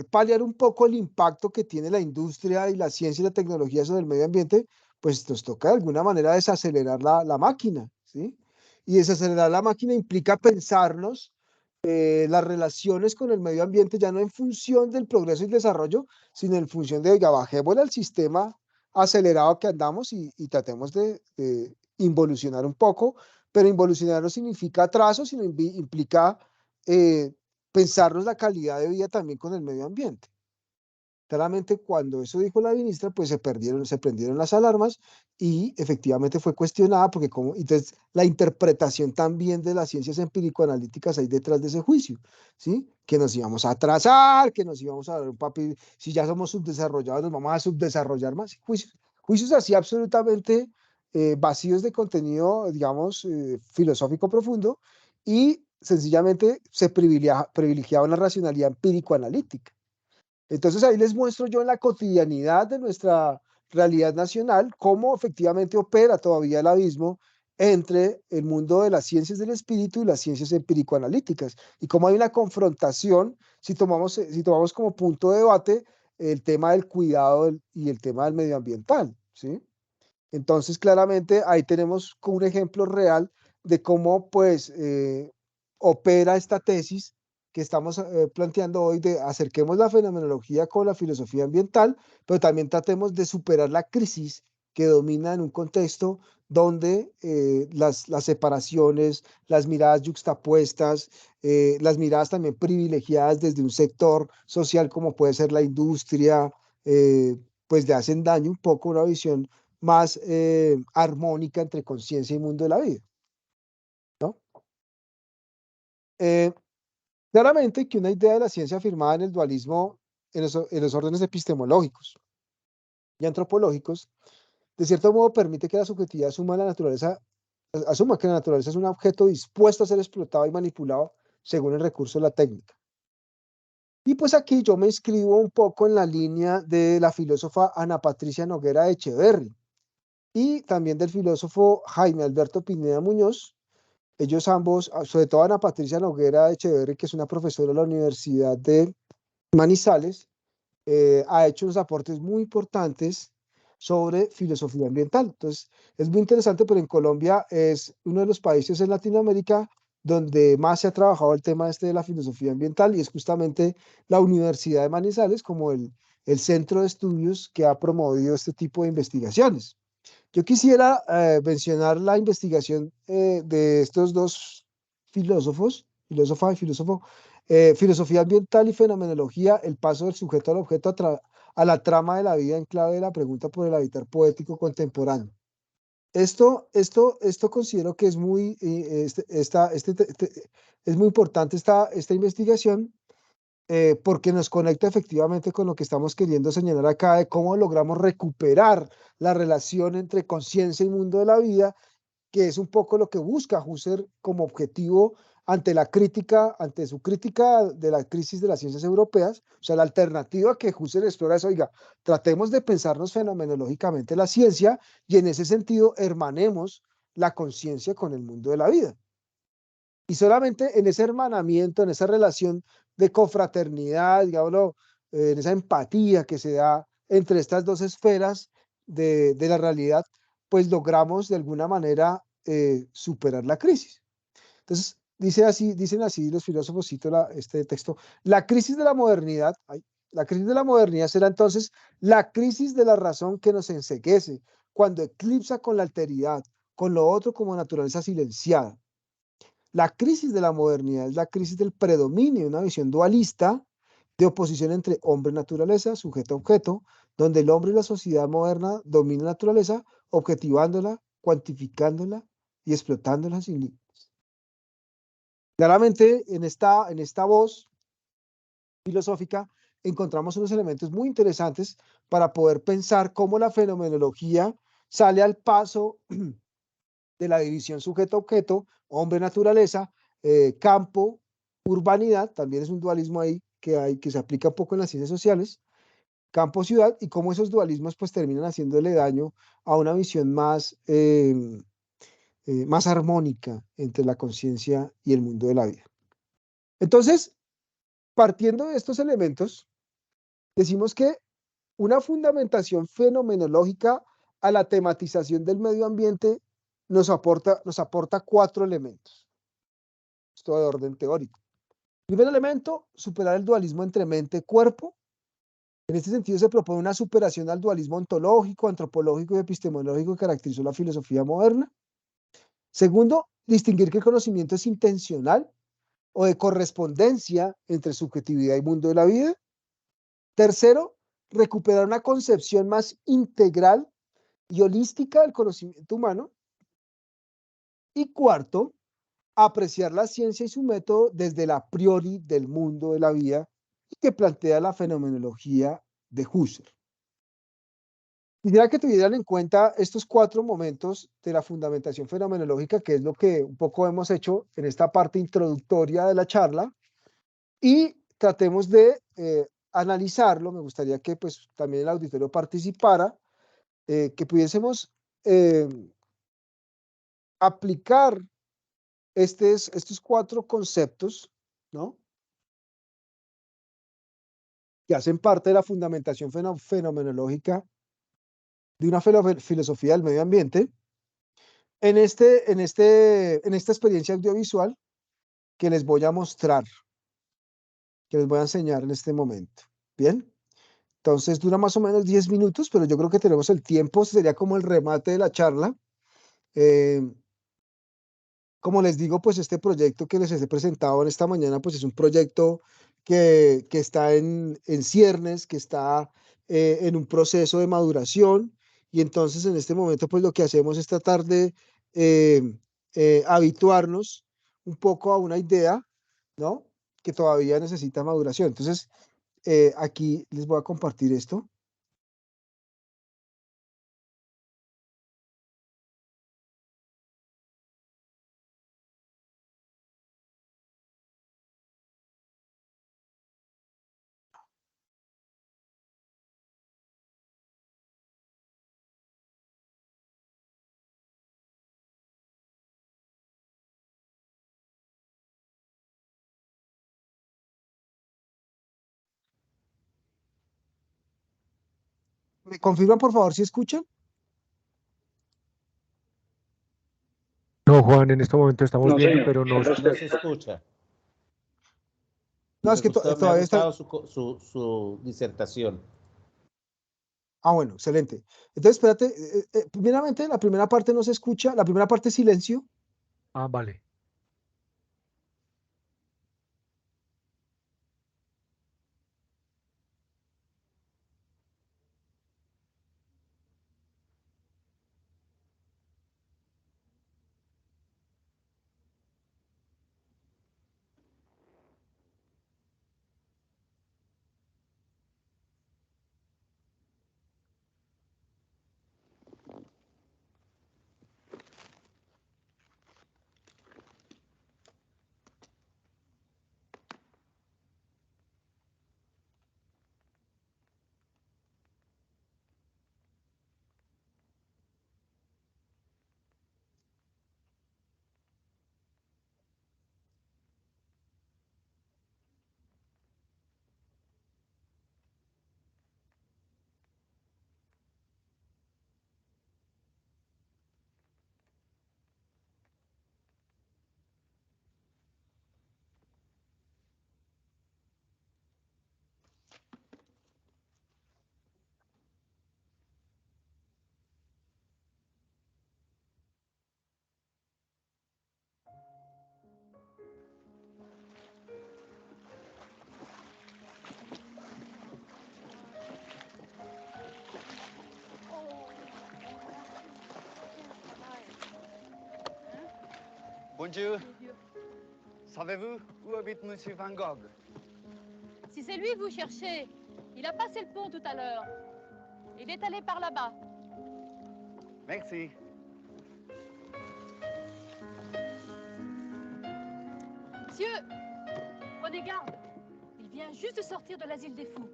paliar un poco el impacto que tiene la industria y la ciencia y la tecnología sobre el medio ambiente, pues nos toca de alguna manera desacelerar la máquina, ¿sí? Y desacelerar la máquina implica pensarnos las relaciones con el medio ambiente ya no en función del progreso y desarrollo, sino en función de, oiga, bajémosle al sistema acelerado que andamos y tratemos de involucionar un poco, pero involucionar no significa atraso, sino implica eh, pensarnos la calidad de vida también con el medio ambiente. Claramente, cuando eso dijo la ministra, pues se prendieron las alarmas y efectivamente fue cuestionada porque como, entonces la interpretación también de las ciencias empírico-analíticas hay detrás de ese juicio, ¿sí? Que nos íbamos a atrasar, que nos íbamos a dar un papel, si ya somos subdesarrollados, nos vamos a subdesarrollar más. Juicios así absolutamente vacíos de contenido, digamos, filosófico profundo y sencillamente se privilegiaba la racionalidad empírico-analítica. Entonces ahí les muestro yo en la cotidianidad de nuestra realidad nacional cómo efectivamente opera todavía el abismo entre el mundo de las ciencias del espíritu y las ciencias empírico-analíticas, y cómo hay una confrontación si tomamos como punto de debate el tema del cuidado y el tema del medioambiental, ¿sí? Entonces, claramente ahí tenemos un ejemplo real de cómo pues opera esta tesis que estamos planteando hoy de acerquemos la fenomenología con la filosofía ambiental, pero también tratemos de superar la crisis que domina en un contexto donde las separaciones, las miradas yuxtapuestas, las miradas también privilegiadas desde un sector social como puede ser la industria, pues le hacen daño un poco a una visión más armónica entre conciencia y mundo de la vida, ¿no? Eh, Claramente que una idea de la ciencia afirmada en el dualismo, en los órdenes epistemológicos y antropológicos, de cierto modo permite que la subjetividad asuma que la naturaleza es un objeto dispuesto a ser explotado y manipulado según el recurso de la técnica. Y pues aquí yo me inscribo un poco en la línea de la filósofa Ana Patricia Noguera Echeverry y también del filósofo Jaime Alberto Pineda Muñoz. Ellos ambos, sobre todo Ana Patricia Noguera Echeverry, que es una profesora de la Universidad de Manizales, ha hecho unos aportes muy importantes sobre filosofía ambiental. Entonces, es muy interesante, pero en Colombia es uno de los países en Latinoamérica donde más se ha trabajado el tema este de la filosofía ambiental y es justamente la Universidad de Manizales como el centro de estudios que ha promovido este tipo de investigaciones. Yo quisiera mencionar la investigación de estos dos filósofos, filósofa y filósofo, filosofía ambiental y fenomenología, el paso del sujeto al objeto a la trama de la vida en clave de la pregunta por el habitar poético contemporáneo. Esto considero que es muy, es muy importante esta investigación porque nos conecta efectivamente con lo que estamos queriendo señalar acá de cómo logramos recuperar la relación entre conciencia y mundo de la vida, que es un poco lo que busca Husserl como objetivo ante la crítica, ante su crítica de la crisis de las ciencias europeas. O sea, la alternativa que Husserl explora es, oiga, tratemos de pensarnos fenomenológicamente la ciencia y en ese sentido hermanemos la conciencia con el mundo de la vida. Y solamente en ese hermanamiento, en esa relación de confraternidad, digámoslo, en esa empatía que se da entre estas dos esferas de la realidad, pues logramos de alguna manera superar la crisis. Entonces, dicen así los filósofos, cito este texto, la crisis de la modernidad, la crisis de la modernidad será entonces la crisis de la razón que nos enceguece, cuando eclipsa con la alteridad, con lo otro como naturaleza silenciada. La crisis de la modernidad es la crisis del predominio de una visión dualista de oposición entre hombre y naturaleza, sujeto a objeto, donde el hombre y la sociedad moderna dominan la naturaleza, objetivándola, cuantificándola y explotándola sin límites. Claramente, en esta voz filosófica encontramos unos elementos muy interesantes para poder pensar cómo la fenomenología sale al paso de la división sujeto-objeto, hombre-naturaleza, campo, urbanidad, también es un dualismo ahí que se aplica un poco en las ciencias sociales, campo-ciudad, y cómo esos dualismos pues terminan haciéndole daño a una visión más armónica entre la conciencia y el mundo de la vida. Entonces, partiendo de estos elementos, decimos que una fundamentación fenomenológica a la tematización del medio ambiente nos aporta cuatro elementos. Esto de orden teórico. Primer elemento, superar el dualismo entre mente y cuerpo. En este sentido se propone una superación al dualismo ontológico, antropológico y epistemológico que caracterizó la filosofía moderna. Segundo, distinguir que el conocimiento es intencional o de correspondencia entre subjetividad y mundo de la vida. Tercero, recuperar una concepción más integral y holística del conocimiento humano. Y cuarto, apreciar la ciencia y su método desde el a priori del mundo de la vida y que plantea la fenomenología de Husserl. Quisiera que tuvieran en cuenta estos cuatro momentos de la fundamentación fenomenológica, que es lo que un poco hemos hecho en esta parte introductoria de la charla, y tratemos de analizarlo. Me gustaría que pues también el auditorio participara, que pudiésemos eh, aplicar estos cuatro conceptos, ¿no? Que hacen parte de la fundamentación fenomenológica de una filosofía del medio ambiente en esta experiencia audiovisual que les voy a mostrar, que les voy a enseñar en este momento. Bien, entonces dura más o menos 10 minutos, pero yo creo que tenemos el tiempo, sería como el remate de la charla. Eh, Como les digo, pues este proyecto que les he presentado en esta mañana, pues es un proyecto que está en ciernes, que está en un proceso de maduración. Y entonces en este momento, pues lo que hacemos es tratar de eh, habituarnos un poco a una idea, ¿no? Que todavía necesita maduración. Entonces, aquí les voy a compartir esto. ¿Me confirman, por favor, si escuchan? No, Juan, en este momento estamos No, viendo, señor. pero no. Falta No se usted. escucha. No, es que Me ha todavía está. gustado su disertación. Ah, bueno, excelente. Entonces, espérate, primeramente, la primera parte no se escucha, la primera parte es silencio. Ah, vale. Bonjour. Savez-vous où habite Monsieur Van Gogh? Si c'est lui que vous cherchez, il a passé le pont tout à l'heure. Il est allé par là-bas. Merci. Monsieur, prenez garde. Il vient juste de sortir de l'asile des fous.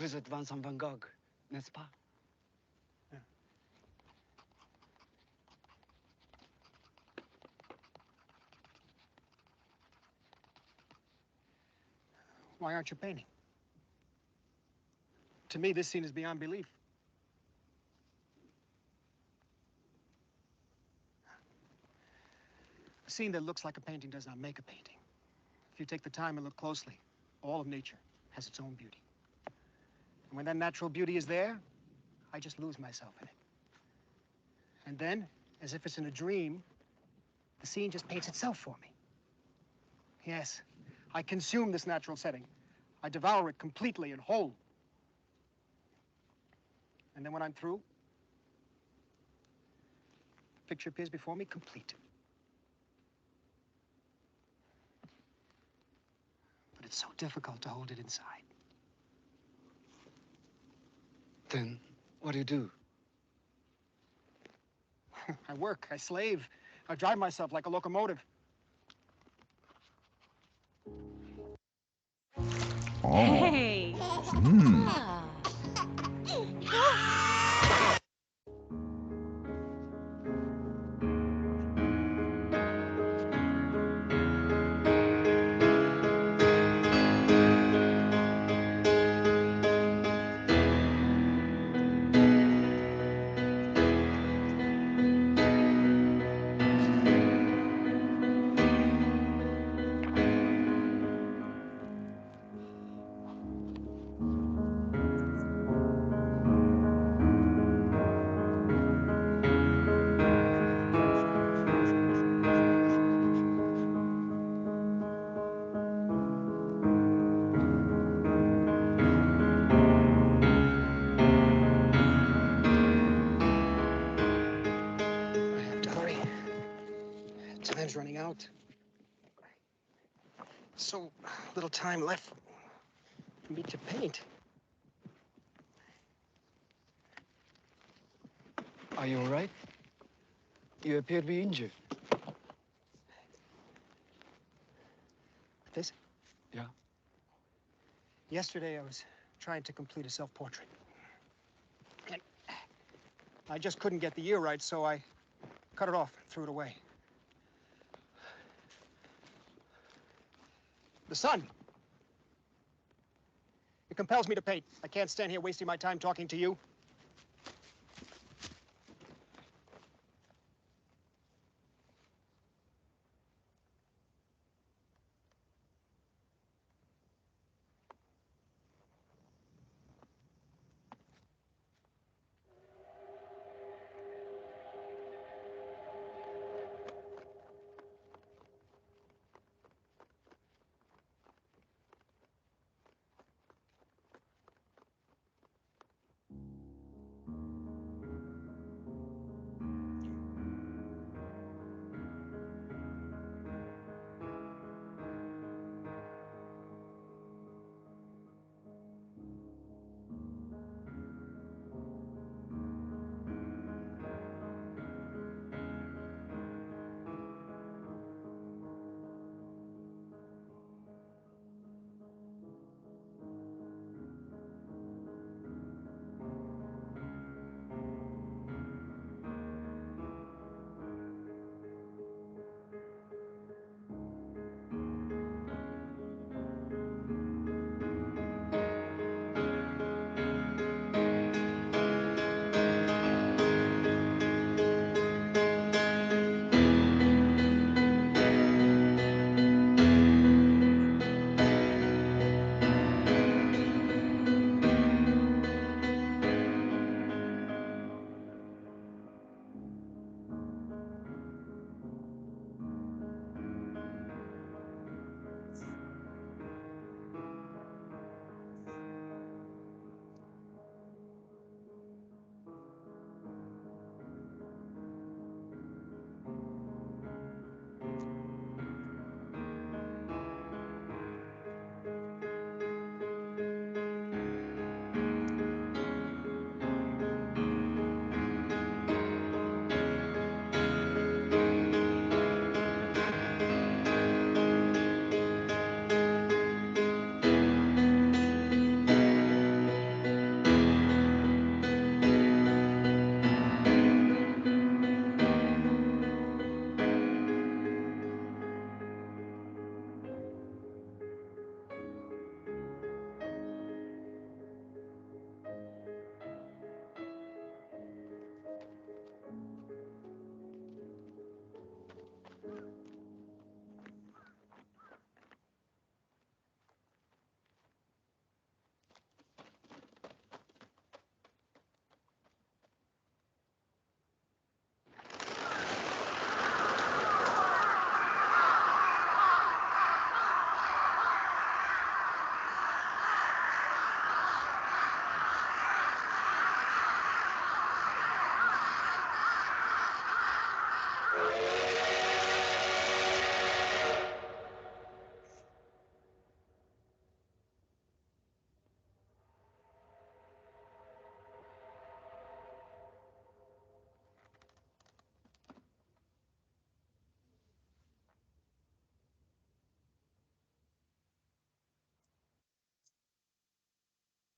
Vous êtes Vincent Van Gogh, n'est-ce pas? Why aren't you painting? To me, this scene is beyond belief. A scene that looks like a painting does not make a painting. If you take the time and look closely, all of nature has its own beauty. And when that natural beauty is there, I just lose myself in it. And then, as if it's in a dream, the scene just paints itself for me. Yes, I consume this natural setting. I devour it completely and whole. And then when I'm through, the picture appears before me complete. But it's so difficult to hold it inside. Then, what do you do? I work, I slave, I drive myself like a locomotive. Hey! I have to hurry. Time's running out. So little time left for me to paint. Are you all right? You appear to be injured. This? Yeah? Yesterday, I was trying to complete a self-portrait. And I just couldn't get the ear right, so I cut it off and threw it away. The sun. It compels me to paint. I can't stand here wasting my time talking to you.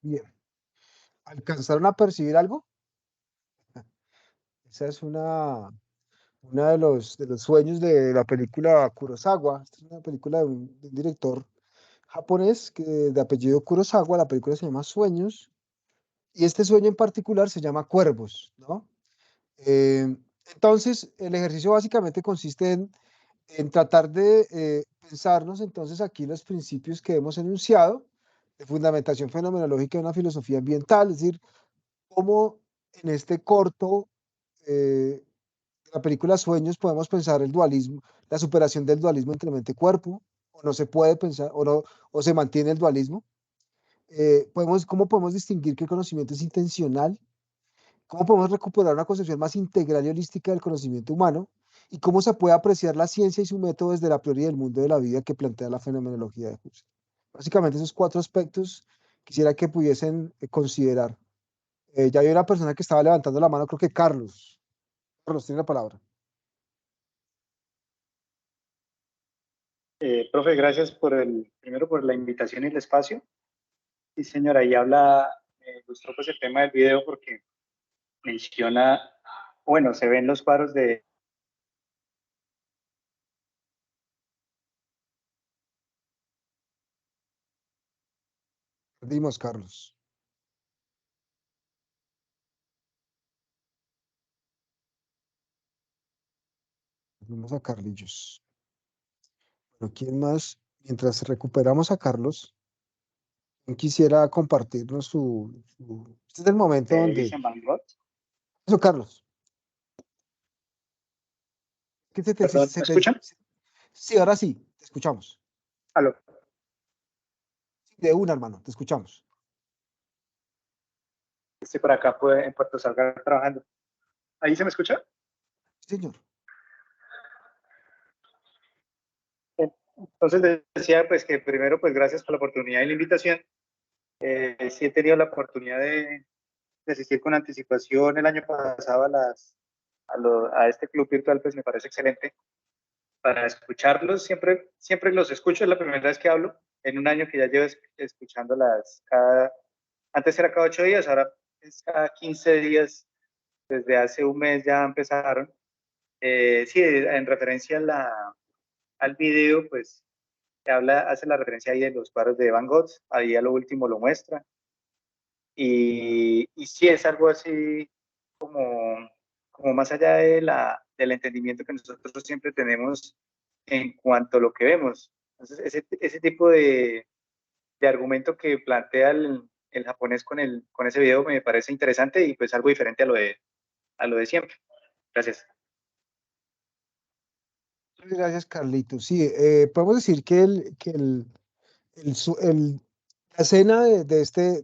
Bien. ¿Alcanzaron a percibir algo? Esa es una de los sueños de la película Kurosawa. Esta es una película de un director japonés de apellido Kurosawa. La película se llama Sueños. Y este sueño en particular se llama Cuervos, ¿no? Eh, entonces, el ejercicio básicamente consiste en tratar de pensarnos entonces aquí los principios que hemos enunciado de fundamentación fenomenológica de una filosofía ambiental, es decir, cómo en este corto, la película Sueños, podemos pensar el dualismo, la superación del dualismo entre mente y cuerpo, o no se puede pensar, o no, o se mantiene el dualismo. ¿Cómo podemos distinguir que el conocimiento es intencional? ¿Cómo podemos recuperar una concepción más integral y holística del conocimiento humano? ¿Y cómo se puede apreciar la ciencia y su método desde la teoría del mundo de la vida que plantea la fenomenología de Husserl? Básicamente esos cuatro aspectos quisiera que pudiesen considerar. Ya hay una persona que estaba levantando la mano, creo que Carlos. Carlos, tiene la palabra. Profe, gracias primero por la invitación y el espacio. Sí, señora, ahí habla, me gustó pues el tema del video porque menciona, bueno, se ven los cuadros de... Dimos, Carlos. Vamos a Carlillos. Bueno, ¿quién más? Mientras recuperamos a Carlos, ¿quién quisiera compartirnos Este es el momento donde... Vincent Van Gogh. Eso, Carlos. ¿Qué Perdón, ¿me escuchan? Sí, ahora sí, te escuchamos. Aló. De una, hermano, te escuchamos. Estoy por acá pues, en Puerto Salgar trabajando. ¿Ahí se me escucha? Sí, señor. Entonces decía pues que primero pues gracias por la oportunidad y la invitación. Sí he tenido la oportunidad de asistir con anticipación el año pasado a este club virtual, pues me parece excelente. Para escucharlos, siempre los escucho, es la primera vez que hablo, en un año que ya llevo escuchando antes era cada 8 días, ahora es cada 15 días, desde hace un mes ya empezaron. Sí, en referencia al video, pues hace la referencia ahí de los cuadros de Van Gogh, ahí a lo último lo muestra. Y sí es algo así como más allá del entendimiento que nosotros siempre tenemos en cuanto a lo que vemos. Entonces, ese tipo de argumento que plantea el japonés con ese video me parece interesante y pues algo diferente a lo de siempre. Gracias. Gracias, Carlitos. Sí, podemos decir que la escena de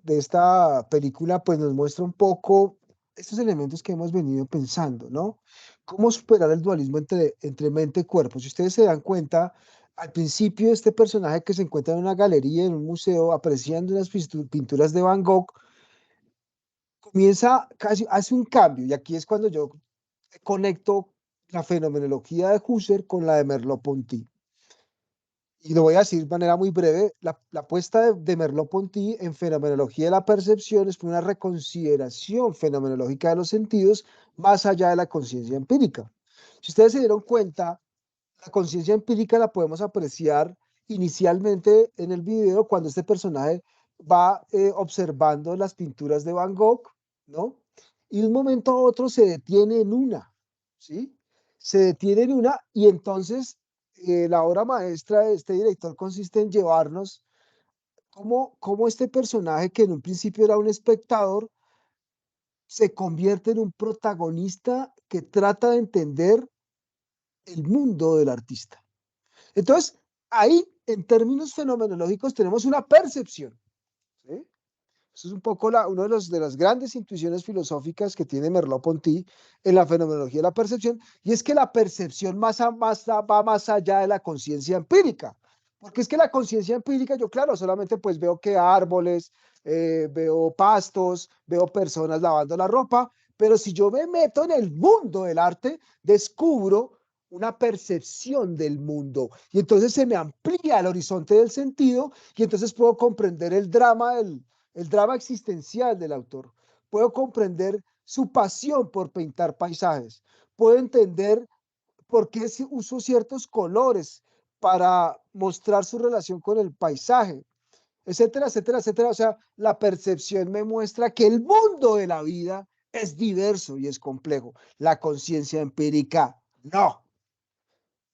esta película pues nos muestra un poco estos elementos que hemos venido pensando, ¿no? Cómo superar el dualismo entre mente y cuerpo. Si ustedes se dan cuenta, al principio este personaje que se encuentra en una galería, en un museo, apreciando unas pinturas de Van Gogh, hace un cambio, y aquí es cuando yo conecto la fenomenología de Husserl con la de Merleau-Ponty. Y lo voy a decir de manera muy breve, la apuesta de Merleau-Ponty en fenomenología de la percepción es una reconsideración fenomenológica de los sentidos más allá de la conciencia empírica. Si ustedes se dieron cuenta, la conciencia empírica la podemos apreciar inicialmente en el video cuando este personaje va observando las pinturas de Van Gogh, ¿no? Y de un momento a otro se detiene en una, ¿sí? Se detiene en una y entonces la obra maestra de este director consiste en llevarnos cómo este personaje que en un principio era un espectador se convierte en un protagonista que trata de entender el mundo del artista. Entonces, ahí, en términos fenomenológicos, tenemos una percepción, ¿sí? Eso es un poco una de las grandes intuiciones filosóficas que tiene Merleau-Ponty en la fenomenología de la percepción, y es que la percepción va más allá de la conciencia empírica. Porque es que la conciencia empírica, yo claro, solamente pues veo que árboles, veo pastos, veo personas lavando la ropa, pero si yo me meto en el mundo del arte, descubro una percepción del mundo y entonces se me amplía el horizonte del sentido y entonces puedo comprender el drama el drama existencial del autor. Puedo comprender su pasión por pintar paisajes. Puedo entender por qué usó ciertos colores para mostrar su relación con el paisaje, etcétera, etcétera, etcétera. O sea, la percepción me muestra que el mundo de la vida es diverso y es complejo. La conciencia empírica, no.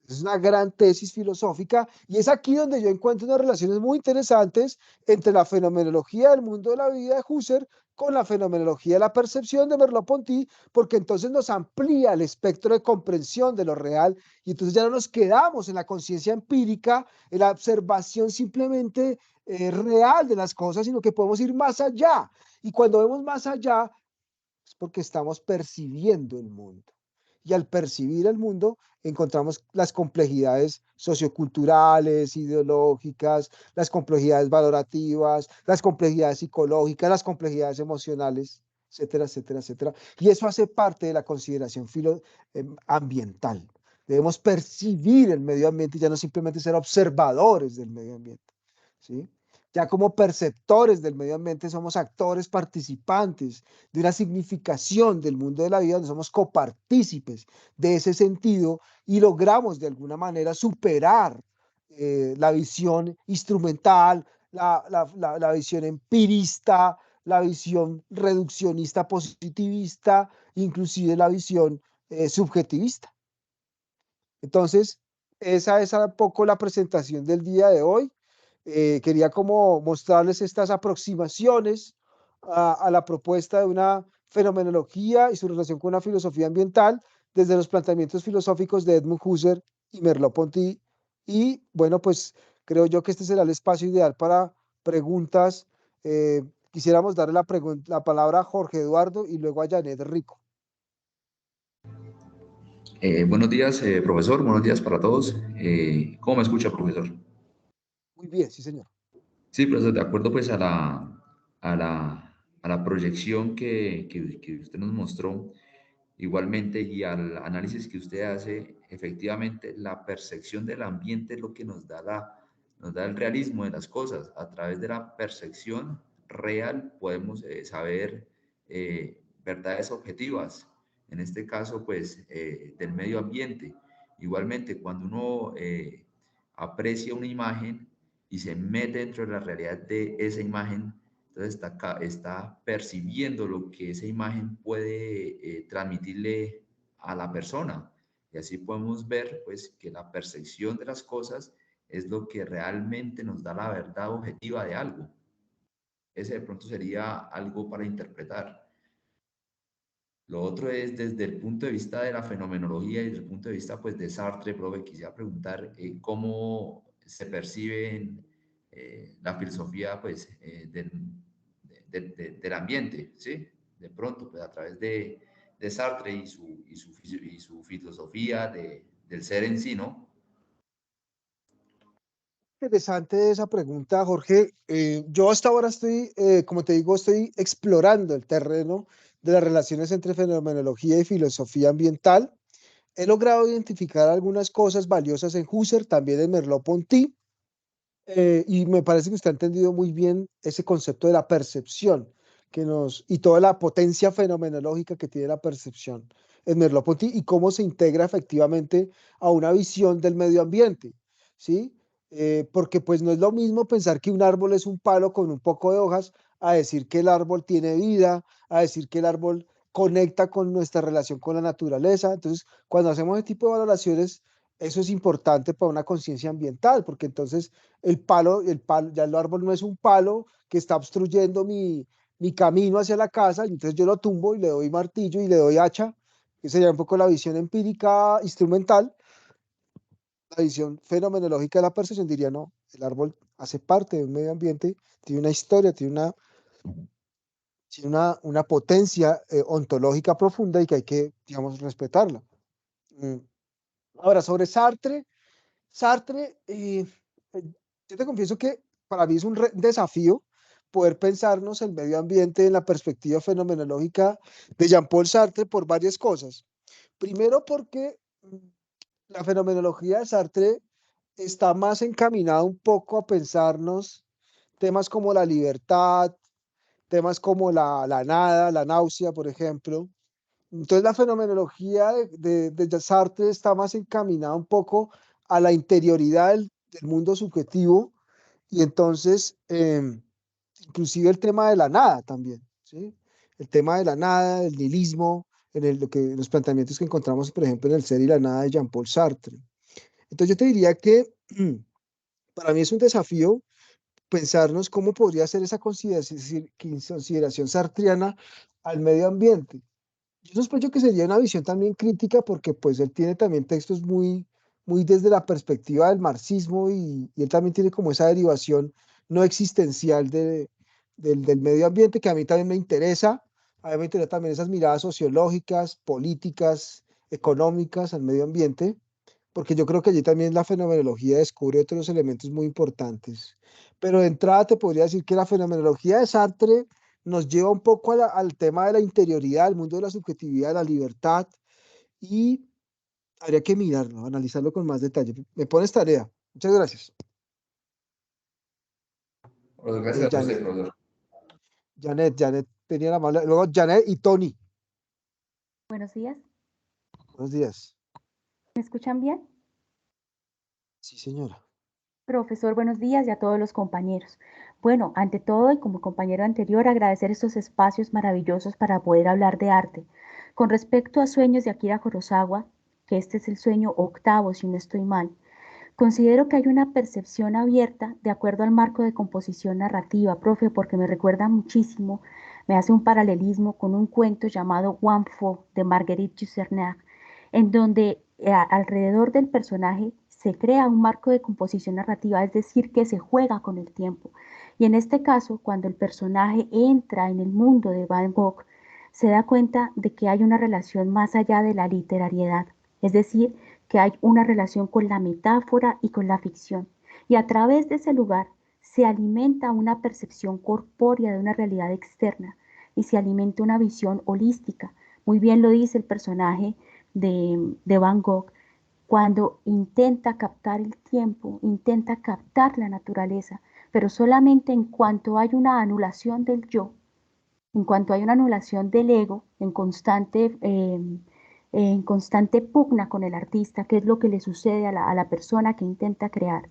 Es una gran tesis filosófica y es aquí donde yo encuentro unas relaciones muy interesantes entre la fenomenología del mundo de la vida de Husserl con la fenomenología de la percepción de Merleau-Ponty, porque entonces nos amplía el espectro de comprensión de lo real y entonces ya no nos quedamos en la conciencia empírica, en la observación simplemente real de las cosas, sino que podemos ir más allá. Y cuando vemos más allá es porque estamos percibiendo el mundo. Y al percibir el mundo, encontramos las complejidades socioculturales, ideológicas, las complejidades valorativas, las complejidades psicológicas, las complejidades emocionales, etcétera, etcétera, etcétera. Y eso hace parte de la consideración ambiental. Debemos percibir el medio ambiente y ya no simplemente ser observadores del medio ambiente, ¿sí? Ya como perceptores del medio ambiente somos actores participantes de una significación del mundo de la vida, donde somos copartícipes de ese sentido y logramos de alguna manera superar la visión instrumental, la visión empirista, la visión reduccionista positivista, inclusive la visión subjetivista. Entonces, esa es un poco la presentación del día de hoy. Quería como mostrarles estas aproximaciones a la propuesta de una fenomenología y su relación con una filosofía ambiental desde los planteamientos filosóficos de Edmund Husserl y Merleau-Ponty. Y bueno, pues creo yo que este será el espacio ideal para preguntas. Quisiéramos darle la palabra a Jorge Eduardo y luego a Janet Rico. Buenos días, profesor. Buenos días para todos. ¿Cómo me escucha, profesor? Muy bien, sí, señor. Sí, profesor, de acuerdo pues a la proyección que usted nos mostró, igualmente, y al análisis que usted hace, efectivamente, la percepción del ambiente es lo que nos da el realismo de las cosas. A través de la percepción real podemos saber verdades objetivas, en este caso, pues, del medio ambiente. Igualmente, cuando uno aprecia una imagen y se mete dentro de la realidad de esa imagen, entonces está percibiendo lo que esa imagen puede transmitirle a la persona. Y así podemos ver pues, que la percepción de las cosas es lo que realmente nos da la verdad objetiva de algo. Ese de pronto sería algo para interpretar. Lo otro es desde el punto de vista de la fenomenología y desde el punto de vista pues, de Sartre, profe, quisiera preguntar cómo se percibe la filosofía pues, del ambiente, ¿sí? De pronto, pues a través de Sartre y su filosofía del ser en sí, ¿no? Interesante esa pregunta, Jorge. Yo hasta ahora estoy, como te digo, estoy explorando el terreno de las relaciones entre fenomenología y filosofía ambiental. He logrado identificar algunas cosas valiosas en Husserl, también en Merleau-Ponty, y me parece que usted ha entendido muy bien ese concepto de la percepción y toda la potencia fenomenológica que tiene la percepción en Merleau-Ponty y cómo se integra efectivamente a una visión del medio ambiente, ¿sí? Porque pues no es lo mismo pensar que un árbol es un palo con un poco de hojas, a decir que el árbol tiene vida, a decir que el árbol conecta con nuestra relación con la naturaleza. Entonces, cuando hacemos ese tipo de valoraciones, eso es importante para una conciencia ambiental, porque entonces ya el árbol no es un palo que está obstruyendo mi camino hacia la casa, y entonces yo lo tumbo y le doy martillo y le doy hacha, que sería un poco la visión empírica instrumental. La visión fenomenológica de la percepción diría, no, el árbol hace parte de un medio ambiente, tiene una historia, tiene una potencia ontológica profunda y que hay que, digamos, respetarla. Ahora, sobre Sartre, yo te confieso que para mí es un desafío poder pensarnos el medio ambiente en la perspectiva fenomenológica de Jean-Paul Sartre por varias cosas. Primero porque la fenomenología de Sartre está más encaminada un poco a pensarnos temas como la libertad, temas como la nada, la náusea, por ejemplo. Entonces la fenomenología de Sartre está más encaminada un poco a la interioridad del mundo subjetivo y entonces inclusive el tema de la nada también, ¿sí? El tema de la nada, el nihilismo, los planteamientos que encontramos, por ejemplo, en El ser y la nada de Jean-Paul Sartre. Entonces yo te diría que para mí es un desafío pensarnos cómo podría ser esa consideración sartriana al medio ambiente. Yo sospecho que sería una visión también crítica porque pues él tiene también textos muy desde la perspectiva del marxismo y él también tiene como esa derivación no existencial del medio ambiente que a mí también me interesa. A mí me interesan también esas miradas sociológicas, políticas, económicas al medio ambiente, porque yo creo que allí también la fenomenología descubre otros elementos muy importantes. Pero de entrada te podría decir que la fenomenología de Sartre nos lleva un poco al tema de la interioridad, al mundo de la subjetividad, de la libertad, y habría que mirarlo, analizarlo con más detalle. Me pones tarea. Muchas gracias. Bueno, gracias a usted, Janet, profesor. Janet tenía la mala. Luego Janet y Tony. Buenos días. Buenos días. ¿Me escuchan bien? Sí, señora. Profesor, buenos días y a todos los compañeros. Bueno, ante todo y como compañero anterior, agradecer estos espacios maravillosos para poder hablar de arte. Con respecto a Sueños de Akira Kurosawa, que este es el sueño octavo, si no estoy mal, considero que hay una percepción abierta de acuerdo al marco de composición narrativa, profe, porque me recuerda muchísimo, me hace un paralelismo con un cuento llamado Wanfo de Marguerite Yourcenar, en donde alrededor del personaje se crea un marco de composición narrativa, es decir, que se juega con el tiempo. Y en este caso, cuando el personaje entra en el mundo de Van Gogh, se da cuenta de que hay una relación más allá de la literariedad, es decir, que hay una relación con la metáfora y con la ficción. Y a través de ese lugar se alimenta una percepción corpórea de una realidad externa y se alimenta una visión holística. Muy bien lo dice el personaje de Van Gogh, cuando intenta captar el tiempo, intenta captar la naturaleza, pero solamente en cuanto hay una anulación del yo, en cuanto hay una anulación del ego en constante pugna con el artista, que es lo que le sucede a la persona que intenta crear.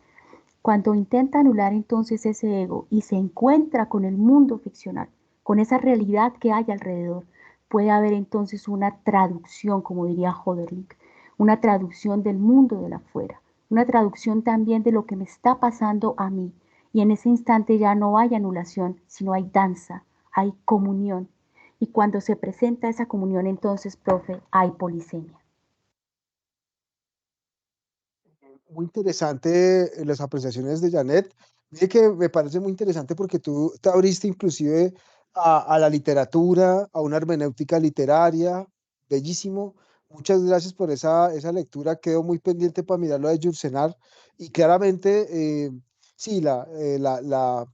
Cuando intenta anular entonces ese ego y se encuentra con el mundo ficcional, con esa realidad que hay alrededor, puede haber entonces una traducción, como diría Hodderlink, una traducción del mundo de la afuera, una traducción también de lo que me está pasando a mí. Y en ese instante ya no hay anulación, sino hay danza, hay comunión. Y cuando se presenta esa comunión, entonces, profe, hay polisemia. Muy interesante las apreciaciones de Janet. Mire que me parece muy interesante porque tú te abriste inclusive a la literatura, a una hermenéutica literaria, bellísimo. Muchas gracias por esa lectura. Quedo muy pendiente para mirarlo de Yourcenar y claramente, sí,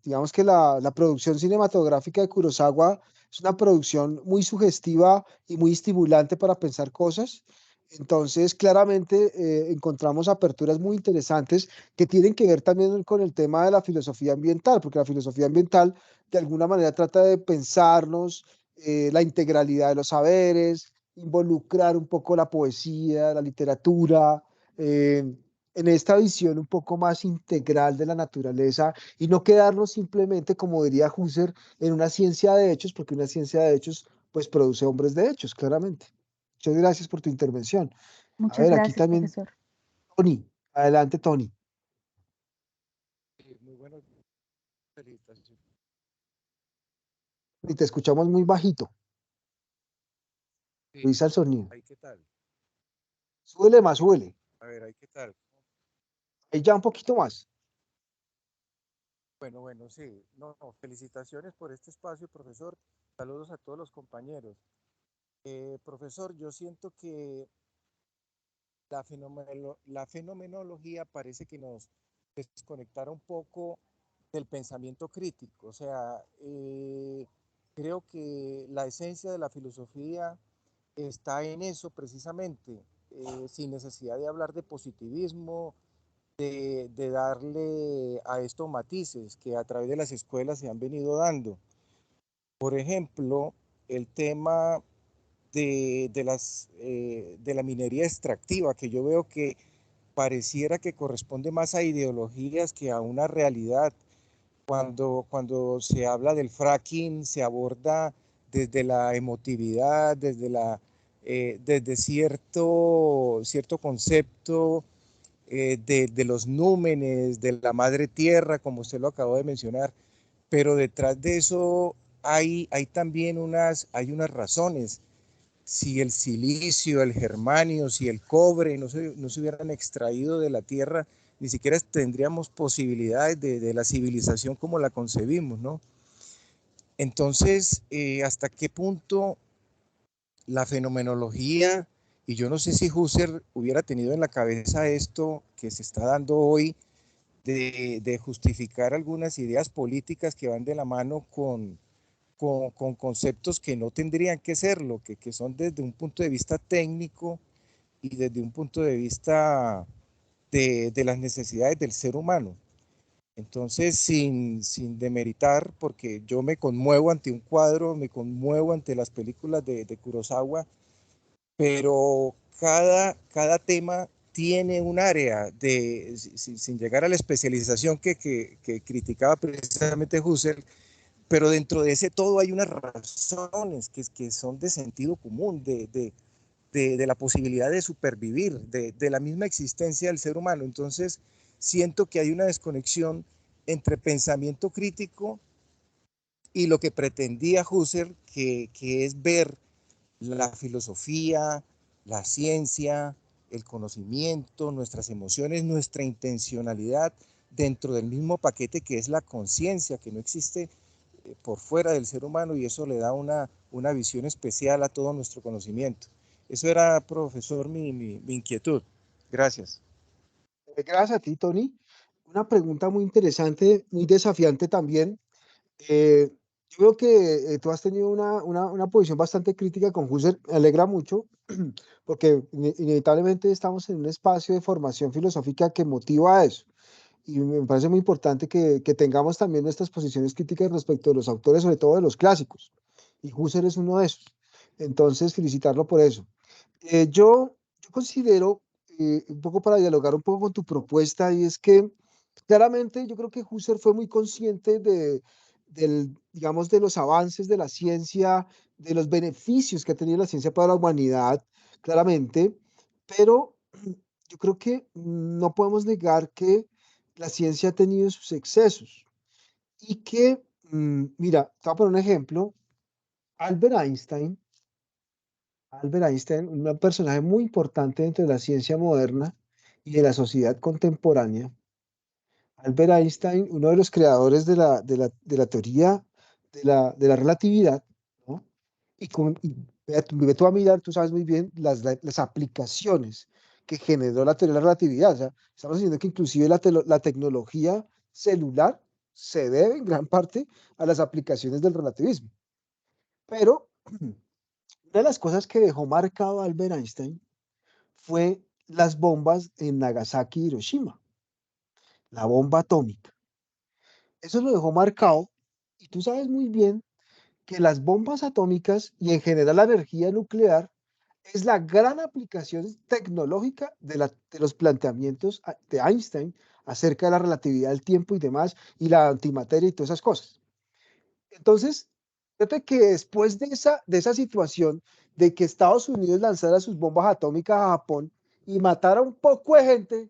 digamos que la producción cinematográfica de Kurosawa es una producción muy sugestiva y muy estimulante para pensar cosas. Entonces, claramente encontramos aperturas muy interesantes que tienen que ver también con el tema de la filosofía ambiental, porque la filosofía ambiental de alguna manera trata de pensarnos la integralidad de los saberes, involucrar un poco la poesía, la literatura, en esta visión un poco más integral de la naturaleza y no quedarnos simplemente, como diría Husserl, en una ciencia de hechos, porque una ciencia de hechos pues produce hombres de hechos, claramente. Muchas gracias por tu intervención. A Muchas ver, aquí gracias, también, profesor. Tony. Adelante, Tony. Muy bueno. Felicitaciones. Y te escuchamos muy bajito. Sí, Revisa el sonido. ahí qué tal. Súbele más, súbele. A ver, ahí qué tal. Ahí ya un poquito más. Bueno, sí. No, felicitaciones por este espacio, profesor. Saludos a todos los compañeros. Profesor, yo siento que la fenomenología parece que nos desconectara un poco del pensamiento crítico. O sea, creo que la esencia de la filosofía está en eso precisamente, sin necesidad de hablar de positivismo, de darle a estos matices que a través de las escuelas se han venido dando. Por ejemplo, el tema de la minería extractiva, que yo veo que pareciera que corresponde más a ideologías que a una realidad. Cuando se habla del fracking, se aborda desde la emotividad, desde cierto concepto de los númenes, de la madre tierra, como usted lo acabó de mencionar, pero detrás de eso hay también hay unas razones. Si el silicio, el germanio, si el cobre no se hubieran extraído de la tierra, ni siquiera tendríamos posibilidades de la civilización como la concebimos, ¿no? Entonces, ¿hasta qué punto la fenomenología, y yo no sé si Husserl hubiera tenido en la cabeza esto que se está dando hoy, de justificar algunas ideas políticas que van de la mano con conceptos que no tendrían que serlo, que son desde un punto de vista técnico y desde un punto de vista de las necesidades del ser humano? Entonces, sin demeritar, porque yo me conmuevo ante un cuadro, me conmuevo ante las películas de Kurosawa, pero cada tema tiene un área sin llegar a la especialización que criticaba precisamente Husserl, pero dentro de ese todo hay unas razones que son de sentido común, de la posibilidad de supervivir, de la misma existencia del ser humano. Entonces, siento que hay una desconexión entre pensamiento crítico y lo que pretendía Husserl, que es ver la filosofía, la ciencia, el conocimiento, nuestras emociones, nuestra intencionalidad dentro del mismo paquete que es la conciencia, que no existe por fuera del ser humano, y eso le da una visión especial a todo nuestro conocimiento. Eso era, profesor, mi inquietud. Gracias. Gracias a ti, Tony. Una pregunta muy interesante, muy desafiante también. Yo creo que tú has tenido una posición bastante crítica con Husserl. Me alegra mucho porque inevitablemente estamos en un espacio de formación filosófica que motiva a eso. Y me parece muy importante que tengamos también nuestras posiciones críticas respecto de los autores, sobre todo de los clásicos. Y Husserl es uno de esos. Entonces, felicitarlo por eso. Yo considero, un poco para dialogar un poco con tu propuesta, y es que claramente yo creo que Husserl fue muy consciente digamos, de los avances de la ciencia, de los beneficios que ha tenido la ciencia para la humanidad, claramente, pero yo creo que no podemos negar que la ciencia ha tenido sus excesos y que, mira, te voy a poner un ejemplo. Albert Einstein, Albert Einstein, un personaje muy importante dentro de la ciencia moderna y de la sociedad contemporánea. Albert Einstein, uno de los creadores de la teoría de la relatividad, ¿no? Y ve tú a mirar, tú sabes muy bien las aplicaciones que generó la teoría de la relatividad. O sea, estamos diciendo que inclusive la tecnología celular se debe en gran parte a las aplicaciones del relativismo. Pero una de las cosas que dejó marcado Albert Einstein fue las bombas en Nagasaki y Hiroshima, la bomba atómica. Eso lo dejó marcado, y tú sabes muy bien que las bombas atómicas y en general la energía nuclear es la gran aplicación tecnológica de los planteamientos de Einstein acerca de la relatividad del tiempo y demás, y la antimateria y todas esas cosas. Entonces, fíjate que después de esa situación de que Estados Unidos lanzara sus bombas atómicas a Japón y matara un poco de gente,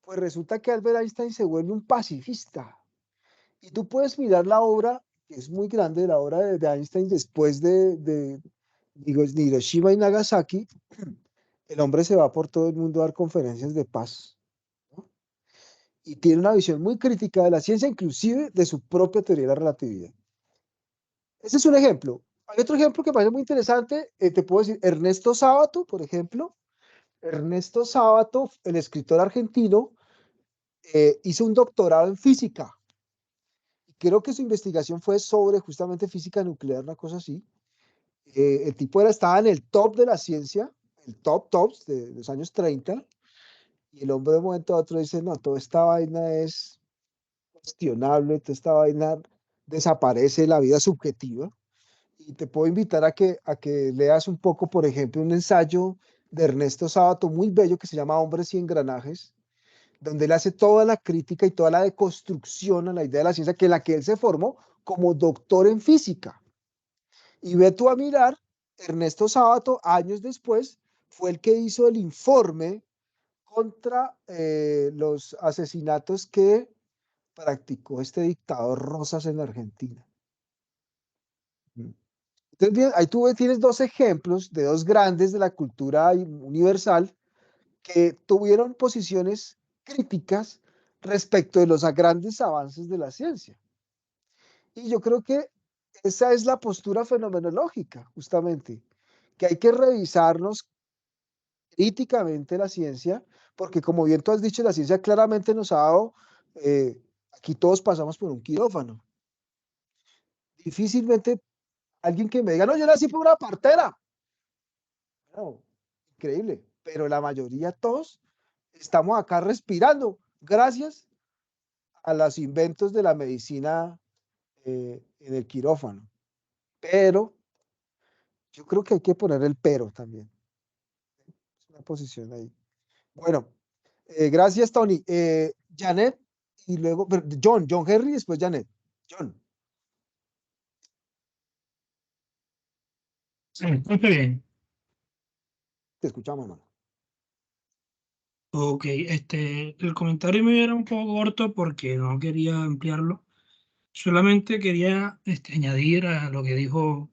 pues resulta que Albert Einstein se vuelve un pacifista. Y tú puedes mirar la obra, que es muy grande, la obra de Einstein después digo, de Hiroshima y Nagasaki. El hombre se va por todo el mundo a dar conferencias de paz, ¿no? Y tiene una visión muy crítica de la ciencia, inclusive de su propia teoría de la relatividad. Ese es un ejemplo. Hay otro ejemplo que me parece muy interesante. Te puedo decir, Ernesto Sábato, por ejemplo. Ernesto Sábato, el escritor argentino, hizo un doctorado en física. Creo que su investigación fue sobre justamente física nuclear, una cosa así. El tipo estaba en el top de la ciencia, el tops de los años 30, y el hombre de un momento a otro dice, no, toda esta vaina es cuestionable, toda esta vaina desaparece la vida subjetiva. Y te puedo invitar a que leas un poco, por ejemplo, un ensayo de Ernesto Sábato muy bello que se llama Hombres y Engranajes, donde él hace toda la crítica y toda la deconstrucción a la idea de la ciencia, que en la que él se formó como doctor en física. Y ve tú a mirar, Ernesto Sábato, años después, fue el que hizo el informe contra los asesinatos que practicó este dictador Rosas en la Argentina. Entonces, bien, ahí tú tienes dos ejemplos de dos grandes de la cultura universal que tuvieron posiciones críticas respecto de los grandes avances de la ciencia. Y yo creo que esa es la postura fenomenológica, justamente, que hay que revisarnos críticamente la ciencia, porque como bien tú has dicho, la ciencia claramente nos ha dado, aquí todos pasamos por un quirófano. Difícilmente alguien que me diga, no, yo nací por una partera. No, increíble, pero la mayoría, todos, estamos acá respirando, gracias a los inventos de la medicina en el quirófano. Pero yo creo que hay que poner el pero también. Es una posición ahí. Bueno, gracias, Tony. Janet y luego John Henry y después Janet. John, Sí, muy bien. te escuchamos, hermano. Ok, el comentario me era un poco corto porque no quería ampliarlo. Solamente quería añadir a lo que dijo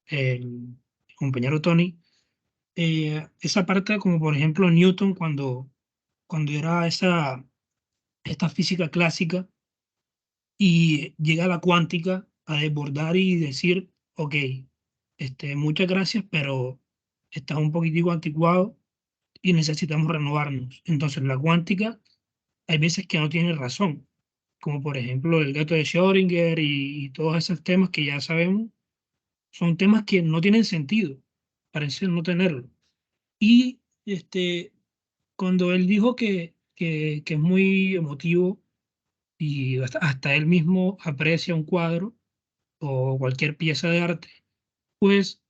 el compañero Tony, esa parte como por ejemplo Newton cuando era esta física clásica y llega a la cuántica a desbordar y decir, ok, muchas gracias, pero estás un poquitico anticuado y necesitamos renovarnos. Entonces la cuántica hay veces que no tiene razón, como por ejemplo el gato de Schrödinger y todos esos temas que ya sabemos, son temas que no tienen sentido, parecen no tenerlo. Y cuando él dijo que es muy emotivo y hasta él mismo aprecia un cuadro o cualquier pieza de arte, pues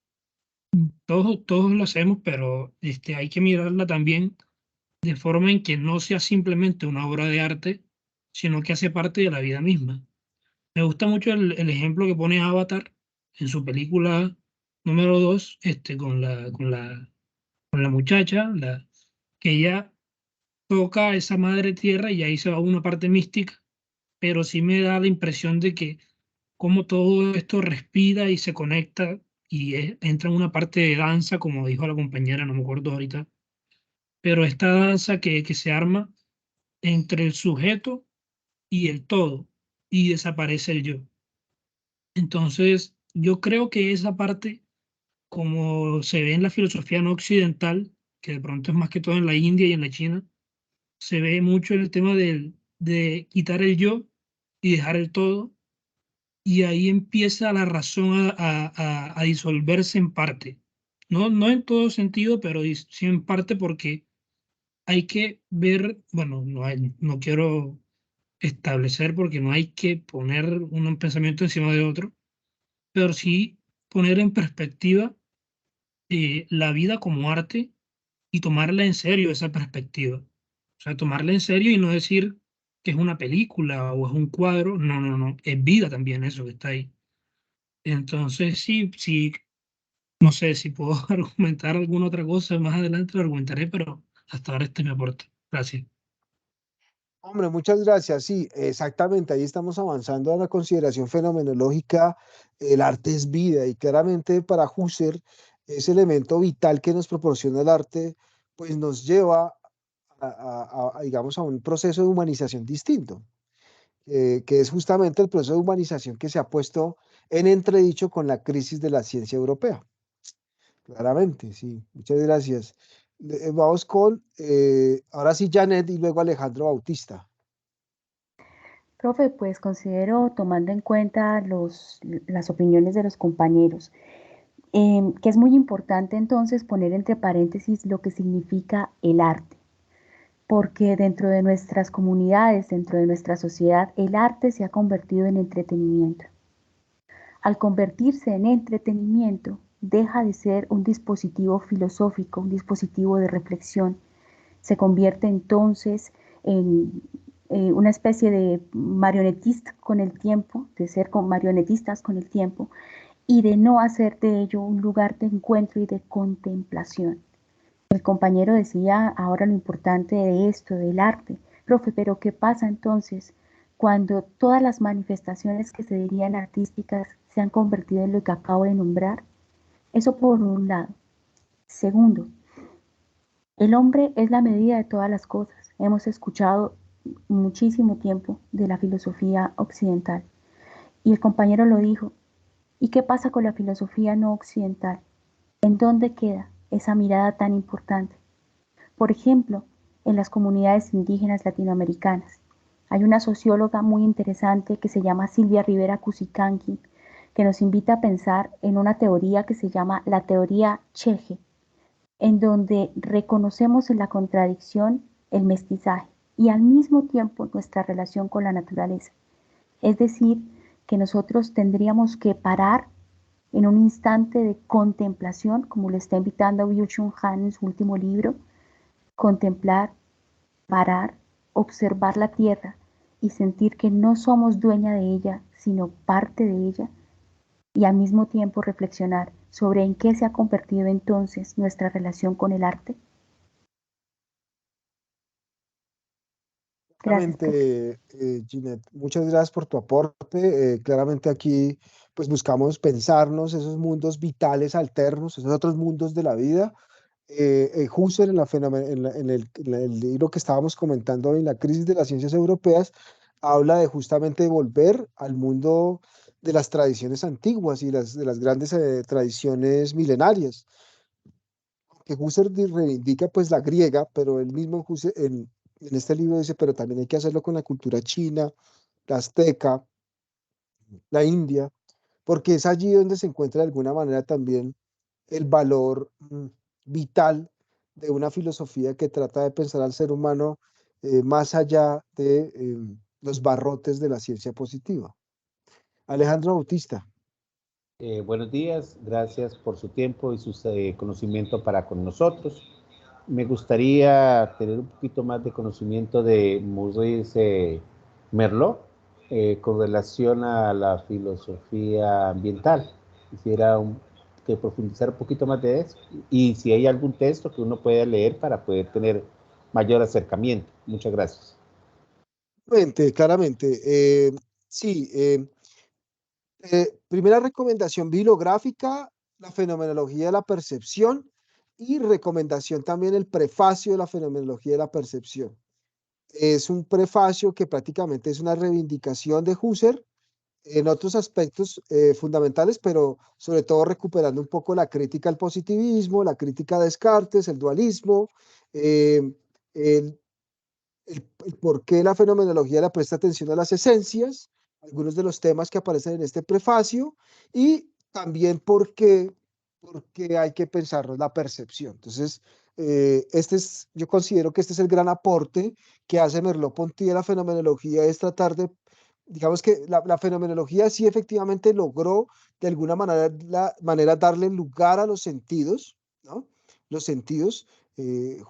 todos lo hacemos, pero hay que mirarla también de forma en que no sea simplemente una obra de arte, sino que hace parte de la vida misma. Me gusta mucho el ejemplo que pone Avatar en su película número 2, con la muchacha, que ella toca a esa madre tierra y ahí se va a una parte mística, pero sí me da la impresión de que como todo esto respira y se conecta y entra en una parte de danza, como dijo la compañera, no me acuerdo ahorita, pero esta danza que se arma entre el sujeto y el todo y desaparece el yo. Entonces, yo creo que esa parte, como se ve en la filosofía no occidental, que de pronto es más que todo en la India y en la China, se ve mucho el tema de quitar el yo y dejar el todo, y ahí empieza la razón a disolverse en parte. No en todo sentido, pero sí en parte porque hay que ver, bueno, no quiero establecer porque no hay que poner un pensamiento encima de otro, pero sí poner en perspectiva la vida como arte y tomarla en serio esa perspectiva. O sea, tomarla en serio y no decir que es una película o es un cuadro, no, es vida también eso que está ahí. Entonces, sí, no sé si puedo argumentar alguna otra cosa, más adelante lo argumentaré, pero hasta ahora este me aporta. Gracias. Hombre, muchas gracias. Sí, exactamente. Ahí estamos avanzando a la consideración fenomenológica. El arte es vida y claramente para Husserl ese elemento vital que nos proporciona el arte, pues nos lleva digamos, a un proceso de humanización distinto, que es justamente el proceso de humanización que se ha puesto en entredicho con la crisis de la ciencia europea. Claramente, sí. Muchas gracias. Vamos con, ahora sí, Janet y luego Alejandro Bautista. Profe, pues considero, tomando en cuenta las opiniones de los compañeros, que es muy importante entonces poner entre paréntesis lo que significa el arte, porque dentro de nuestras comunidades, dentro de nuestra sociedad, el arte se ha convertido en entretenimiento. Al convertirse en entretenimiento, deja de ser un dispositivo filosófico, un dispositivo de reflexión. Se convierte entonces en una especie de marionetista con el tiempo, de ser marionetistas con el tiempo, y de no hacer de ello un lugar de encuentro y de contemplación. El compañero decía ahora lo importante de esto, del arte. Profe, pero ¿qué pasa entonces cuando todas las manifestaciones que se dirían artísticas se han convertido en lo que acabo de nombrar? Eso por un lado. Segundo, el hombre es la medida de todas las cosas. Hemos escuchado muchísimo tiempo de la filosofía occidental y el compañero lo dijo. ¿Y qué pasa con la filosofía no occidental? ¿En dónde queda esa mirada tan importante? Por ejemplo, en las comunidades indígenas latinoamericanas. Hay una socióloga muy interesante que se llama Silvia Rivera Cusicanqui, que nos invita a pensar en una teoría que se llama la teoría Cheje, en donde reconocemos en la contradicción el mestizaje y al mismo tiempo nuestra relación con la naturaleza. Es decir, que nosotros tendríamos que parar en un instante de contemplación, como lo está invitando Byung-Chul Han en su último libro, contemplar, parar, observar la tierra y sentir que no somos dueña de ella, sino parte de ella, y al mismo tiempo reflexionar sobre en qué se ha convertido entonces nuestra relación con el arte. Gracias. Claramente, Ginette, muchas gracias por tu aporte. Claramente aquí pues buscamos pensarnos esos mundos vitales alternos, esos otros mundos de la vida. Husserl en el libro que estábamos comentando en la crisis de las ciencias europeas habla de justamente volver al mundo de las tradiciones antiguas y de las grandes tradiciones milenarias, que Husserl reivindica pues la griega, pero él mismo en este libro dice, pero también hay que hacerlo con la cultura china, la azteca, la india, porque es allí donde se encuentra de alguna manera también el valor vital de una filosofía que trata de pensar al ser humano más allá de los barrotes de la ciencia positiva. Alejandro Bautista. Buenos días, gracias por su tiempo y su conocimiento para con nosotros. Me gustaría tener un poquito más de conocimiento de Maurice Merleau con relación a la filosofía ambiental. Quisiera que profundizar un poquito más de eso y si hay algún texto que uno pueda leer para poder tener mayor acercamiento. Muchas gracias. Claramente. Sí, primera recomendación bibliográfica, la fenomenología de la percepción, y recomendación también el prefacio de la fenomenología de la percepción. Es un prefacio que prácticamente es una reivindicación de Husserl en otros aspectos fundamentales, pero sobre todo recuperando un poco la crítica al positivismo, la crítica a Descartes, el dualismo, el, el por qué la fenomenología le presta atención a las esencias, algunos de los temas que aparecen en este prefacio, y también por qué hay que pensarnos la percepción. Entonces, yo considero que este es el gran aporte que hace Merleau-Ponty a la fenomenología, es tratar de, digamos que la fenomenología sí efectivamente logró de alguna manera darle lugar a los sentidos, ¿no? Los sentidos.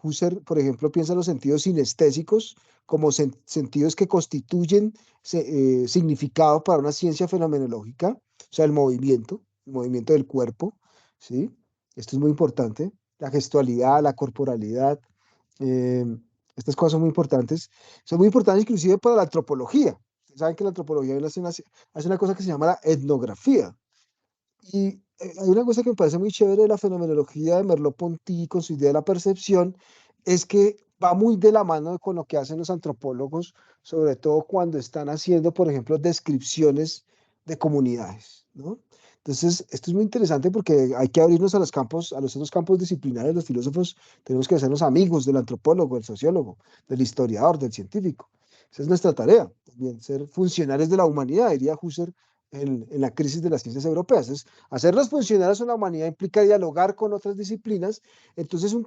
Husserl, por ejemplo, piensa en los sentidos sinestésicos como sentidos que constituyen significado para una ciencia fenomenológica, o sea, el movimiento del cuerpo, ¿sí? Esto es muy importante, la gestualidad, la corporalidad, estas cosas son muy importantes inclusive para la antropología. Ustedes saben que la antropología hace una cosa que se llama la etnografía. Y hay una cosa que me parece muy chévere de la fenomenología de Merleau-Ponty con su idea de la percepción, es que va muy de la mano con lo que hacen los antropólogos, sobre todo cuando están haciendo, por ejemplo, descripciones de comunidades, ¿no? Entonces, esto es muy interesante porque hay que abrirnos a los otros campos disciplinares. Los filósofos tenemos que hacernos amigos del antropólogo, del sociólogo, del historiador, del científico. Esa es nuestra tarea, también ser funcionarios de la humanidad, diría Husserl en la crisis de las ciencias europeas. Entonces, hacernos funcionarios en la humanidad implica dialogar con otras disciplinas. Entonces, un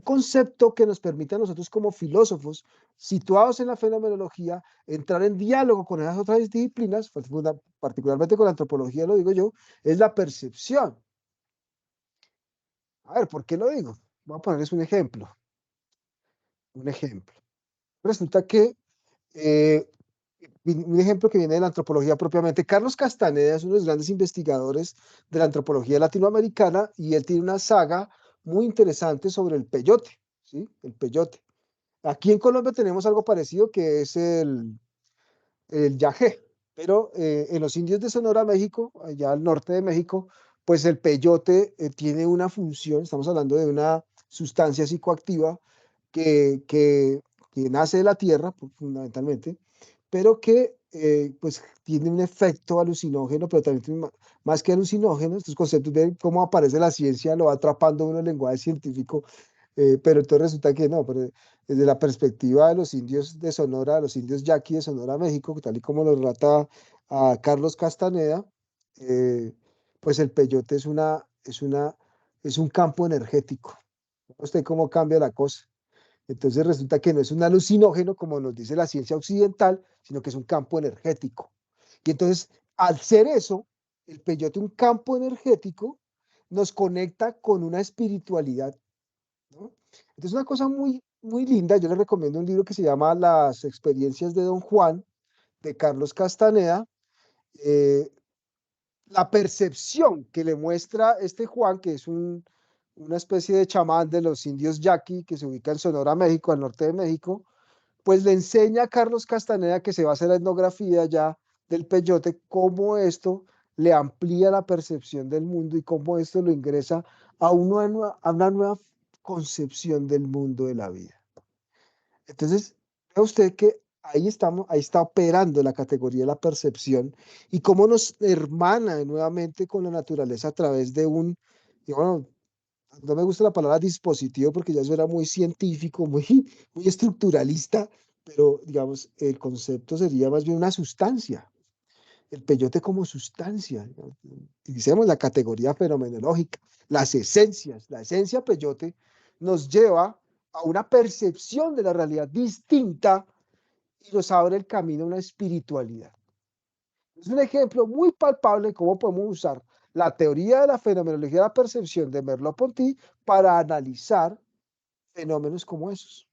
concepto que nos permite a nosotros como filósofos, situados en la fenomenología, entrar en diálogo con esas otras disciplinas, particularmente con la antropología, lo digo yo, es la percepción. A ver, ¿por qué lo digo? Voy a ponerles un ejemplo. Un ejemplo. Resulta que un ejemplo que viene de la antropología propiamente. Carlos Castaneda es uno de los grandes investigadores de la antropología latinoamericana y él tiene una saga muy interesante sobre el peyote, ¿sí? El peyote. Aquí en Colombia tenemos algo parecido que es el yagé, pero en los indios de Sonora, México, allá al norte de México, pues el peyote tiene una función, estamos hablando de una sustancia psicoactiva que, que, que nace de la tierra, fundamentalmente, pero que pues tiene un efecto alucinógeno, pero también tiene más que alucinógeno, estos conceptos de cómo aparece la ciencia, lo va atrapando uno en el lenguaje científico, pero entonces resulta que no, pero desde la perspectiva de los indios de Sonora, los indios yaqui de Sonora, México, tal y como lo relata a Carlos Castaneda, eh, pues el peyote es un campo energético. ¿Usted cómo cambia la cosa? Entonces resulta que no es un alucinógeno, como nos dice la ciencia occidental, sino que es un campo energético. Y entonces, al ser eso, el peyote, un campo energético, nos conecta con una espiritualidad, ¿no? Entonces, una cosa muy, muy linda, yo les recomiendo un libro que se llama Las experiencias de Don Juan, de Carlos Castaneda. eh, la percepción que le muestra este Juan, que es una especie de chamán de los indios yaqui, que se ubica en Sonora, México, al norte de México, pues le enseña a Carlos Castaneda, que se va a hacer la etnografía ya del peyote, cómo esto le amplía la percepción del mundo y cómo esto lo ingresa a una nueva concepción del mundo de la vida. Entonces, vea usted que ahí estamos, ahí está operando la categoría de la percepción y cómo nos hermana nuevamente con la naturaleza a través de y bueno, no me gusta la palabra dispositivo porque ya suena muy científico, muy estructuralista, pero digamos, el concepto sería más bien una sustancia, el peyote como sustancia. ¿No? Utilicemos la categoría fenomenológica, las esencias, la esencia peyote nos lleva a una percepción de la realidad distinta y nos abre el camino a una espiritualidad. Es un ejemplo muy palpable de cómo podemos usar la teoría de la fenomenología de la percepción de Merleau-Ponty para analizar fenómenos como esos.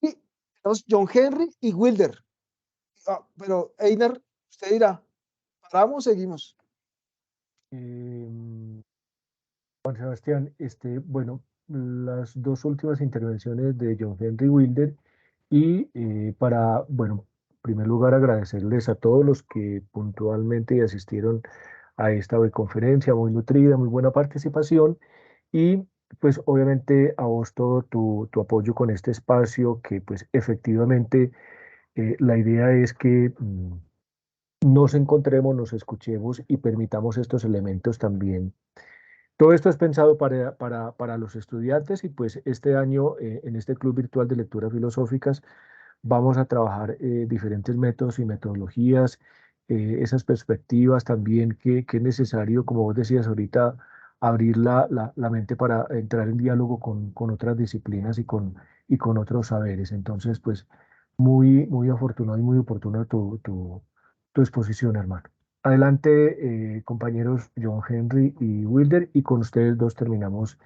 Y tenemos John Henry y Wilder. Pero Einar, usted dirá, ¿paramos o seguimos? Juan Sebastián, bueno, las dos últimas intervenciones de John Henry Wilder y bueno, en primer lugar agradecerles a todos los que puntualmente asistieron a esta conferencia muy nutrida, muy buena participación y pues obviamente a vos todo tu apoyo con este espacio que pues efectivamente la idea es que nos encontremos, nos escuchemos y permitamos estos elementos también. Todo esto es pensado para los estudiantes y pues este año en este Club Virtual de Lecturas Filosóficas vamos a trabajar diferentes métodos y metodologías, esas perspectivas también que es necesario, como vos decías ahorita, abrir la mente para entrar en diálogo con otras disciplinas y con otros saberes. Entonces, pues muy, muy afortunado y muy oportuna tu exposición, hermano. Adelante, compañeros John Henry y Wilder, y con ustedes dos terminamos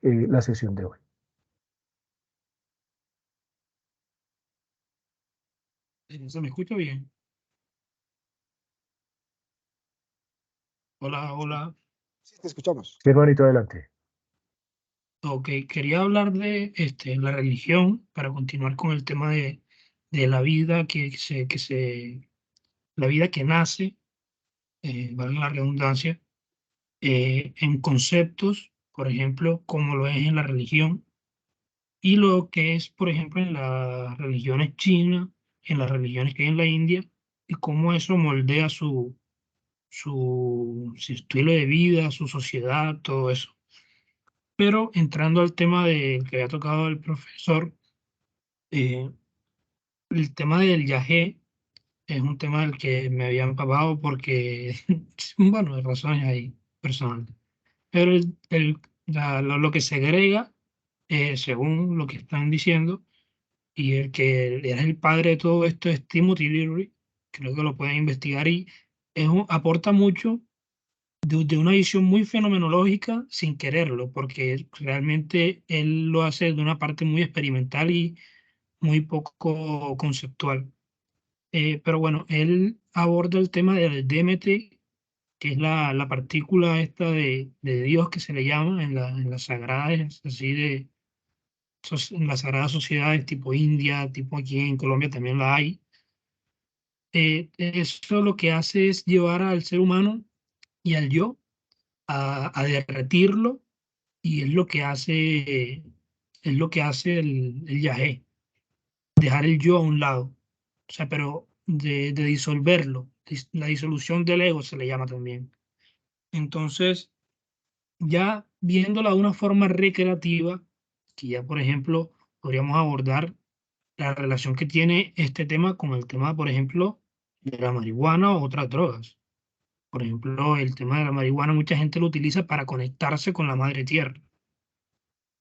la sesión de hoy. ¿Se me escucha bien? Hola, hola. Sí, te escuchamos. Sí, hermanito, adelante. Ok, quería hablar de la religión para continuar con el tema de la vida la vida que nace, valga la redundancia, en conceptos, por ejemplo, como lo es en la religión, y lo que es, por ejemplo, en las religiones chinas, en las religiones que hay en la India, y cómo eso moldea su estilo de vida, su sociedad, todo eso. Pero entrando al tema que había tocado el profesor, el tema del yagé Es un tema del que me había empapado porque, bueno, de razones ahí personales. Pero lo que se agrega, según lo que están diciendo, y el que era el padre de todo esto es Timothy Leary, creo que lo pueden investigar y aporta mucho de una visión muy fenomenológica sin quererlo, porque realmente él lo hace de una parte muy experimental y muy poco conceptual. Pero bueno, él aborda el tema del DMT, que es la partícula esta de Dios que se le llama en las sagradas, así en las sagradas sociedades tipo India, tipo aquí en Colombia también la hay. Eso lo que hace es llevar al ser humano y al yo a derretirlo y es lo que hace el yagé, dejar el yo a un lado. O sea, pero de disolverlo, la disolución del ego se le llama también. Entonces, ya viéndola de una forma recreativa, que ya por ejemplo podríamos abordar la relación que tiene este tema con el tema, por ejemplo, de la marihuana o otras drogas. Por ejemplo, el tema de la marihuana, mucha gente lo utiliza para conectarse con la madre tierra.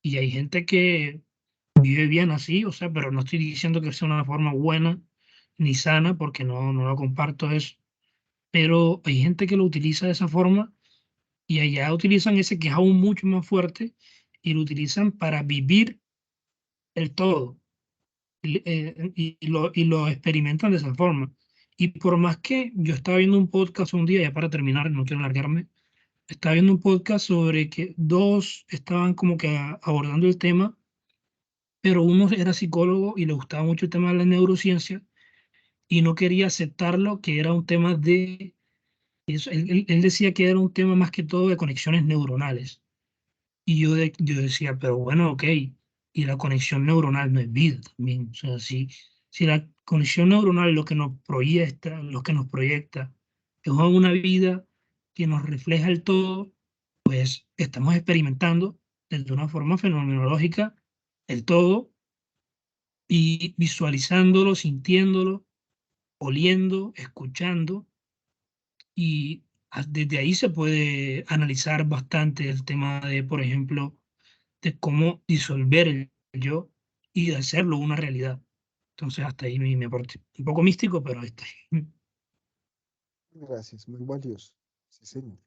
Y hay gente que vive bien así, o sea, pero no estoy diciendo que sea una forma buena ni sana, porque no lo comparto eso. Pero hay gente que lo utiliza de esa forma y allá utilizan ese que es aún mucho más fuerte y lo utilizan para vivir el todo y lo experimentan de esa forma. Y por más que yo estaba viendo un podcast un día, ya para terminar, no quiero alargarme, estaba viendo un podcast sobre que dos estaban como que abordando el tema, pero uno era psicólogo y le gustaba mucho el tema de la neurociencia y no quería aceptarlo, que era un tema de eso. Él decía que era un tema más que todo de conexiones neuronales. Y yo decía, pero bueno, ok, y la conexión neuronal no es vida también. O sea, si la conexión neuronal es lo que nos proyecta, es una vida que nos refleja el todo, pues estamos experimentando desde una forma fenomenológica el todo y visualizándolo, sintiéndolo, oliendo, escuchando, y desde ahí se puede analizar bastante el tema de, por ejemplo, de cómo disolver el yo y de hacerlo una realidad. Entonces, hasta ahí mi aporte. Un poco místico, pero ahí está. Gracias, muy valioso. Sí, señor.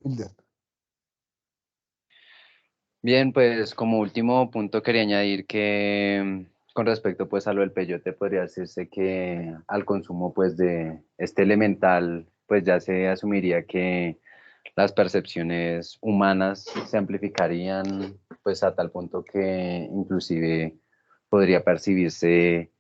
Hilda. Bien, pues como último punto quería añadir que con respecto pues a lo del peyote podría decirse que al consumo pues de este elemental pues ya se asumiría que las percepciones humanas se amplificarían pues a tal punto que inclusive podría percibirse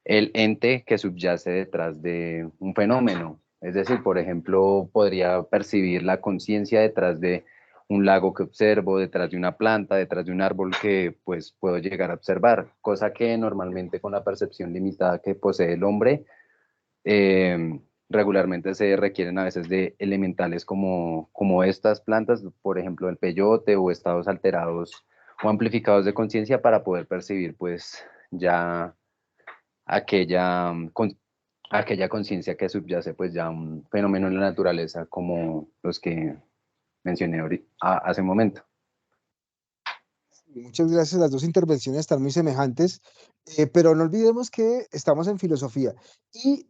el ente que subyace detrás de un fenómeno. Es decir, por ejemplo, podría percibir la conciencia detrás de un lago que observo, detrás de una planta, detrás de un árbol que pues puedo llegar a observar, cosa que normalmente con la percepción limitada que posee el hombre, regularmente se requieren a veces de elementales como estas plantas, por ejemplo el peyote o estados alterados o amplificados de conciencia para poder percibir pues ya aquella, aquella conciencia que subyace pues ya un fenómeno en la naturaleza como los que mencioné hace un momento. Muchas gracias. Las dos intervenciones están muy semejantes, pero no olvidemos que estamos en filosofía. Y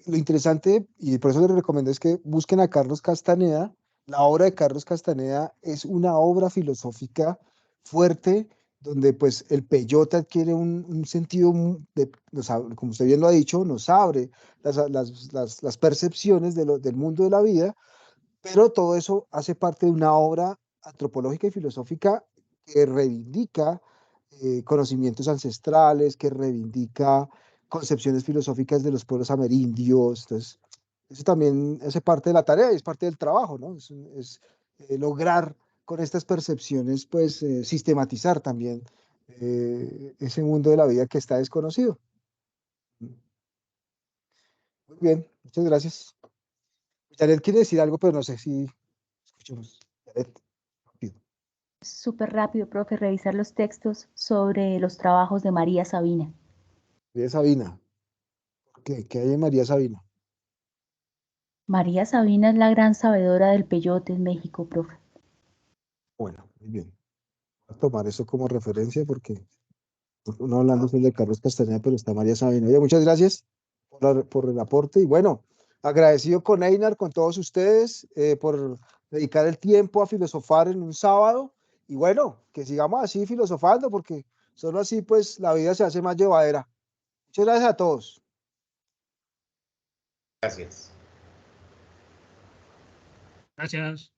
lo interesante, y por eso les recomiendo, es que busquen a Carlos Castaneda. La obra de Carlos Castaneda es una obra filosófica fuerte, donde pues el peyote adquiere un sentido, como usted bien lo ha dicho, nos abre las percepciones del mundo de la vida, pero todo eso hace parte de una obra antropológica y filosófica que reivindica conocimientos ancestrales, que reivindica concepciones filosóficas de los pueblos amerindios. Entonces, eso también hace parte de la tarea y es parte del trabajo, ¿no? Lograr con estas percepciones, pues, sistematizar también ese mundo de la vida que está desconocido. Muy bien, muchas gracias. Jared quiere decir algo, pero no sé si escuchemos. Jared, rápido. Súper rápido, profe, revisar los textos sobre los trabajos de María Sabina. De Sabina. ¿Qué hay en María Sabina? María Sabina es la gran sabedora del peyote en México, profe. Bueno, muy bien. Voy a tomar eso como referencia porque uno hablando es de Carlos Castañeda, pero está María Sabina. Oye, muchas gracias por el aporte y bueno, agradecido con Einar, con todos ustedes, por dedicar el tiempo a filosofar en un sábado y bueno, que sigamos así filosofando porque solo así pues la vida se hace más llevadera. Muchas gracias a todos. Gracias. Gracias.